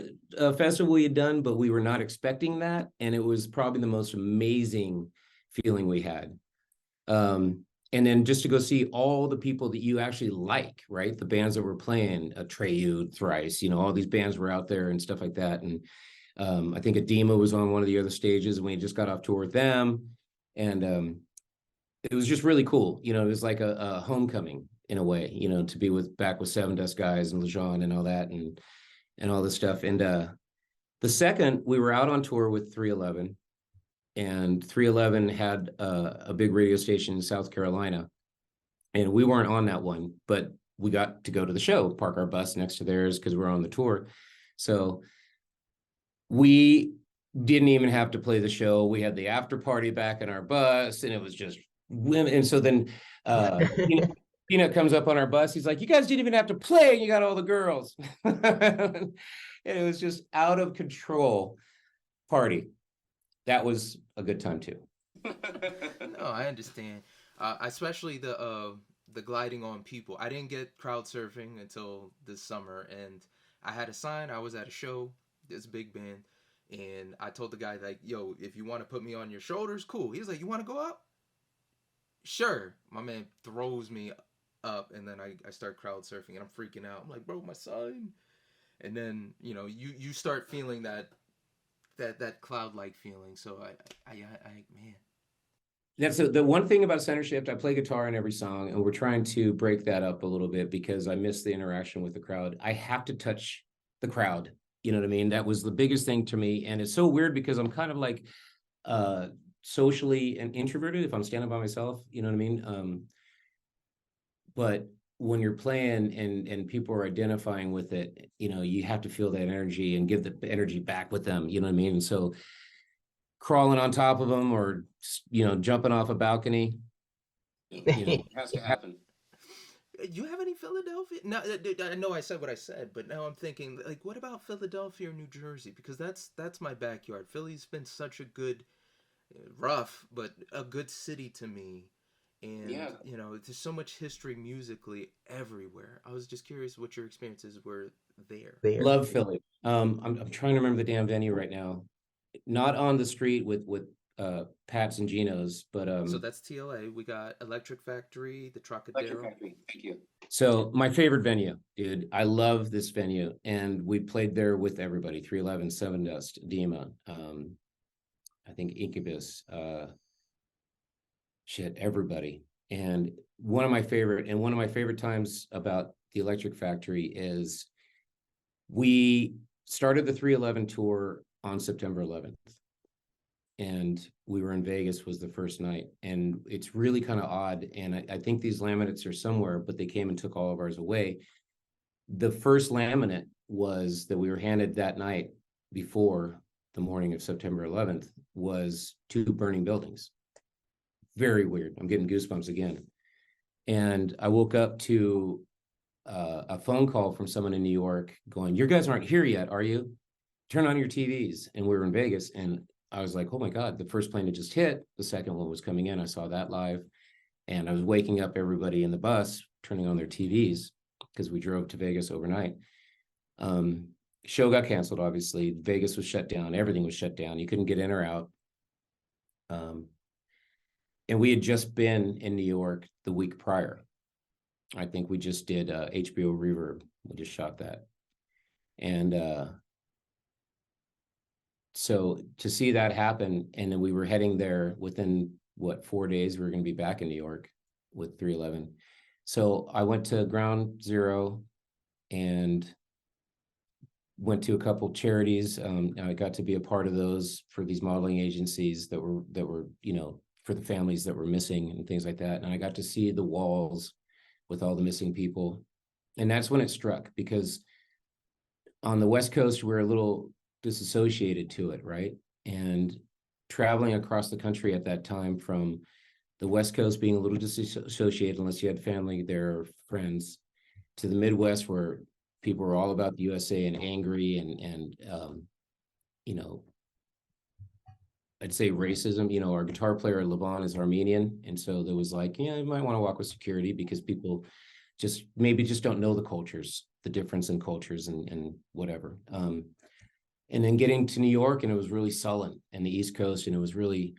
Speaker 1: festival we had done, but we were not expecting that, and it was probably the most amazing feeling we had. And then just to go see all the people that you actually like, right? The bands that were playing, Atreyu, Thrice, you know, all these bands were out there and stuff like that. And I think Edema was on one of the other stages, and we just got off tour with them. And it was just really cool. You know, it was like a homecoming in a way, you know, to be back with Seven Dust guys and Lejean and all that and all this stuff. And the second, we were out on tour with 311, and 311 had a big radio station in South Carolina, and we weren't on that one, but we got to go to the show, park our bus next to theirs because we're on the tour. So we didn't even have to play the show. We had the after party back in our bus, and it was just women. And so then Keenan comes up on our bus. He's like, "You guys didn't even have to play, and you got all the girls." And it was just out of control party. That was a good time too.
Speaker 2: No, I understand. Especially the gliding on people. I didn't get crowd surfing until this summer, and I had a sign. I was at a show, this big band, and I told the guy, like, "Yo, if you want to put me on your shoulders, cool." He was like, "You want to go up?" Sure. My man throws me up, and then I start crowd surfing, and I'm freaking out. I'm like, "Bro, my sign." And then, you know, you start feeling that cloud-like feeling. So I man.
Speaker 1: That's the one thing about Centershift. I play guitar in every song, and we're trying to break that up a little bit because I miss the interaction with the crowd. I have to touch the crowd. You know what I mean? That was the biggest thing to me. And it's so weird because I'm kind of like socially and introverted if I'm standing by myself. You know what I mean? But when you're playing and people are identifying with it, you know, you have to feel that energy and give the energy back with them. You know what I mean? And so crawling on top of them or, you know, jumping off a balcony, you know, has to happen.
Speaker 2: You have any Philadelphia? No, I know I said what I said, but now I'm thinking, like, what about Philadelphia or New Jersey? Because that's my backyard. Philly's been such a good, rough, but a good city to me. And,
Speaker 1: Yeah.
Speaker 2: you know, there's so much history musically everywhere. I was just curious what your experiences were there.
Speaker 1: Love Philly. I'm trying to remember the damn venue right now. Not on the street with Pat's and Geno's, but
Speaker 2: So that's TLA. We got Electric Factory, the
Speaker 1: Electric
Speaker 2: Trocadero.
Speaker 1: Factory. Thank you. So my favorite venue, dude. I love this venue, and we played there with everybody. 311, Seven Dust, Digimon, I think Incubus, everybody. And one of my favorite times about the Electric Factory is we started the 311 tour on September 11th. And we were in Vegas was the first night. And it's really kind of odd. And I think these laminates are somewhere, but they came and took all of ours away. The first laminate was that we were handed that night before the morning of September 11th was 2 burning buildings. Very weird. I'm getting goosebumps again. And I woke up to a phone call from someone in New York going, "You guys aren't here yet, are you? Turn on your TVs." And we were in Vegas, and I was like, "Oh my God, the first plane had just hit. The second one was coming in." I saw that live, and I was waking up everybody in the bus, turning on their TVs because we drove to Vegas overnight. Show got canceled, obviously. Vegas was shut down. Everything was shut down. You couldn't get in or out. And we had just been in New York the week prior. I think we just did HBO Reverb. We just shot that. And so to see that happen, and then we were heading there within, 4 days, we were going to be back in New York with 311. So I went to Ground Zero and went to a couple charities. I got to be a part of those for these modeling agencies that were, you know, for the families that were missing and things like that. And I got to see the walls with all the missing people. And that's when it struck, because on the West Coast, we're a little disassociated to it, right? And traveling across the country at that time, from the West Coast being a little disassociated unless you had family there or friends, to the Midwest where people were all about the USA and angry and you know, I'd say racism. You know, our guitar player Levon is Armenian, and so there was like, yeah, you might want to walk with security because people just maybe just don't know the cultures, the difference in cultures and whatever. And then getting to New York, and it was really sullen, and the East Coast, and it was really.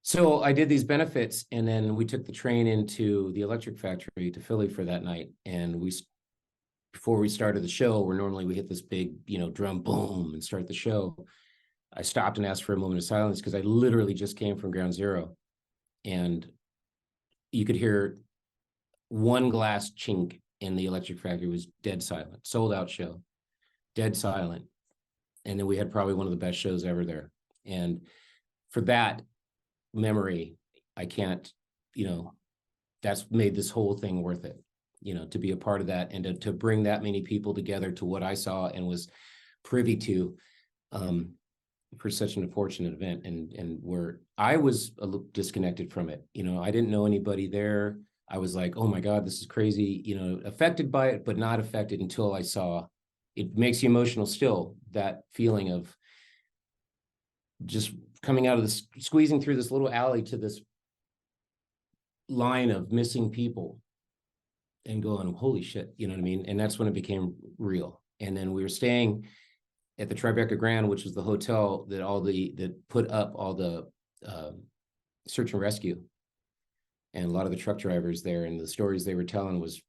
Speaker 1: So I did these benefits, and then we took the train into the Electric Factory to Philly for that night, and before we started the show, where normally we hit this big, you know, drum boom and start the show, I stopped and asked for a moment of silence because I literally just came from Ground Zero, and you could hear one glass chink in the Electric Factory. It was dead silent, sold out show, dead silent. And then we had probably one of the best shows ever there. And for that memory, I can't, you know, that's made this whole thing worth it, you know, to be a part of that and to bring that many people together to what I saw and was privy to for such an unfortunate event, and where I was a little disconnected from it. You know, I didn't know anybody there. I was like, oh my God, this is crazy, you know, affected by it, but not affected until I saw. It makes you emotional still, that feeling of just coming out of this, squeezing through this little alley to this line of missing people and going, holy shit, you know what I mean? And that's when it became real. And then we were staying at the Tribeca Grand, which was the hotel that put up all the search and rescue. And a lot of the truck drivers there, and the stories they were telling was,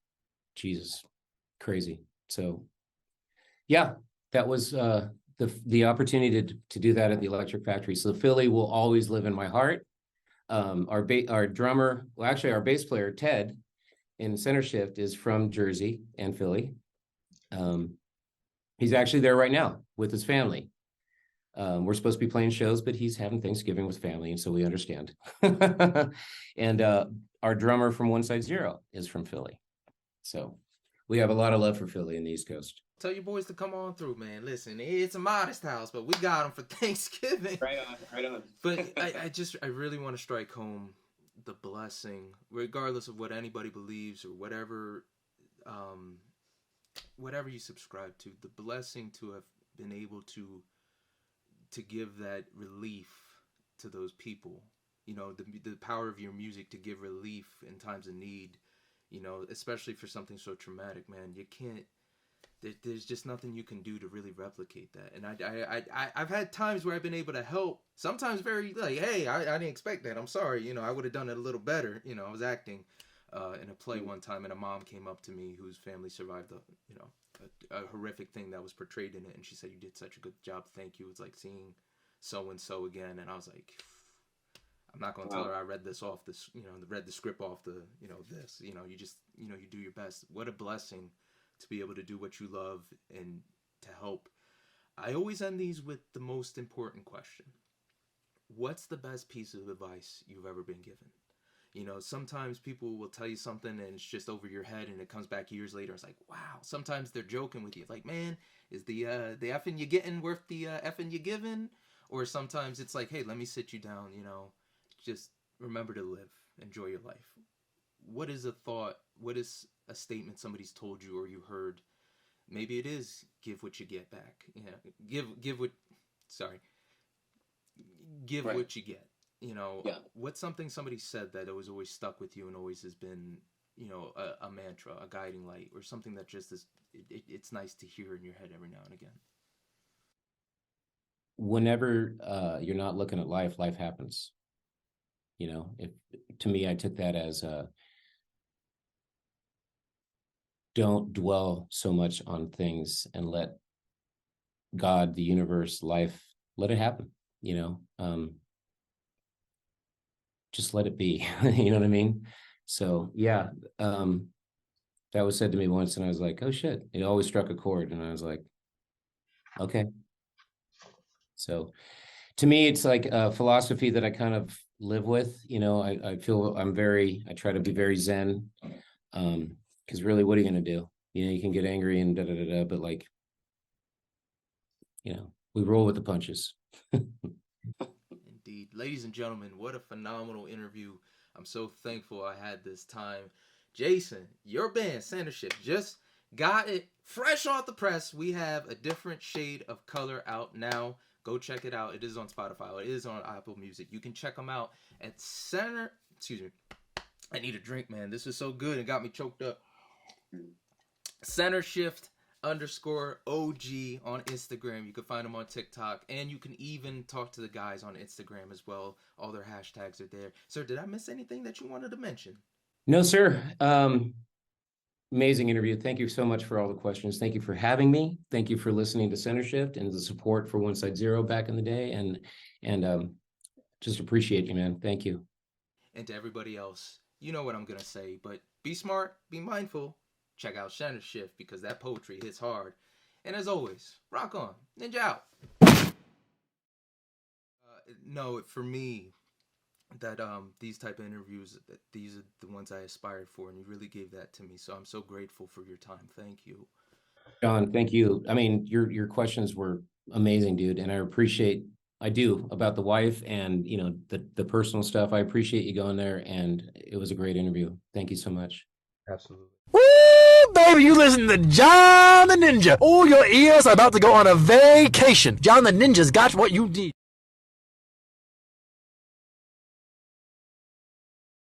Speaker 1: Jesus, crazy. So yeah, that was the opportunity to do that at the Electric Factory. So Philly will always live in my heart. Our drummer, well, actually our bass player, Ted, in Centershift is from Jersey and Philly. He's actually there right now with his family. We're supposed to be playing shows, but he's having Thanksgiving with family, and so we understand. And our drummer from OnesideZero is from Philly. So we have a lot of love for Philly and the East Coast.
Speaker 2: Tell your boys to come on through, man. Listen, it's a modest house, but we got them for Thanksgiving.
Speaker 1: Right on, right on.
Speaker 2: But I really want to strike home the blessing, regardless of what anybody believes or whatever you subscribe to, the blessing to have been able to give that relief to those people. You know, the power of your music to give relief in times of need, you know, especially for something so traumatic, man. You can't, there's just nothing you can do to really replicate that. And I've had times where I've been able to help, sometimes very like, hey, I didn't expect that, I'm sorry, you know, I would have done it a little better. You know, I was acting in a play one time, and a mom came up to me whose family survived a horrific thing that was portrayed in it, and she said, you did such a good job, thank you. It's like seeing so and so again. And I was like, I'm not going to tell her I read this off this, you know, read the script off the, you know, this, you know, you just, you know, you do your best. What a blessing to be able to do what you love and to help. I always end these with the most important question. What's the best piece of advice you've ever been given? You know, sometimes people will tell you something and it's just over your head, and it comes back years later. It's like, wow. Sometimes they're joking with you. Like, man, is the effing you getting worth the effing you giving? Or sometimes it's like, hey, let me sit you down, you know, just remember to live, enjoy your life. What is a thought? What is a statement somebody's told you or you heard? Maybe it is give what you get back. You know, give what
Speaker 1: Right.
Speaker 2: what you get. You know,
Speaker 1: Yeah.
Speaker 2: what's something somebody said that was always stuck with you and always has been, you know, a mantra, a guiding light, or something that just is, it's nice to hear in your head every now and again?
Speaker 1: Whenever you're not looking at life, life happens. You know, to me, I took that as don't dwell so much on things and let God, the universe, life, let it happen, you know, just let it be, you know what I mean? So yeah, that was said to me once, and I was like, oh shit, it always struck a chord. And I was like, okay. So to me, it's like a philosophy that I kind of live with. You know, I feel I try to be very Zen. Because really, what are you going to do? You know, you can get angry and da-da-da-da, but like, you know, we roll with the punches.
Speaker 2: Indeed. Ladies and gentlemen, what a phenomenal interview. I'm so thankful I had this time Jason, your band, Centershift, just got it fresh off the press. We have a different shade of color out now. Go check it out. It is on Spotify. It is on Apple Music. You can check them out at excuse me. I need a drink, man. This is so good. It got me choked up. Centershift _OG on Instagram. You can find them on TikTok, and you can even talk to the guys on Instagram as well. All their hashtags are there. Sir, did I miss anything that you wanted to mention?
Speaker 1: No, sir. Amazing interview. Thank you so much for all the questions. Thank you for having me. Thank you for listening to Centershift and the support for OnesideZero back in the day. And just appreciate you, man. Thank you.
Speaker 2: And to everybody else, you know what I'm going to say, but be smart, be mindful. Check out Centershift because that poetry hits hard. And as always, rock on. Ninja out. No, for me, that these type of interviews, these are the ones I aspired for, and you really gave that to me. So I'm so grateful for your time. Thank you.
Speaker 1: John, thank you. I mean, your questions were amazing, dude. And I do about the wife and, you know, the personal stuff. I appreciate you going there, and it was a great interview. Thank you so much.
Speaker 3: Absolutely.
Speaker 4: Woo, baby, you listen to John the Ninja. All your ears are about to go on a vacation. John the Ninja's got what you need.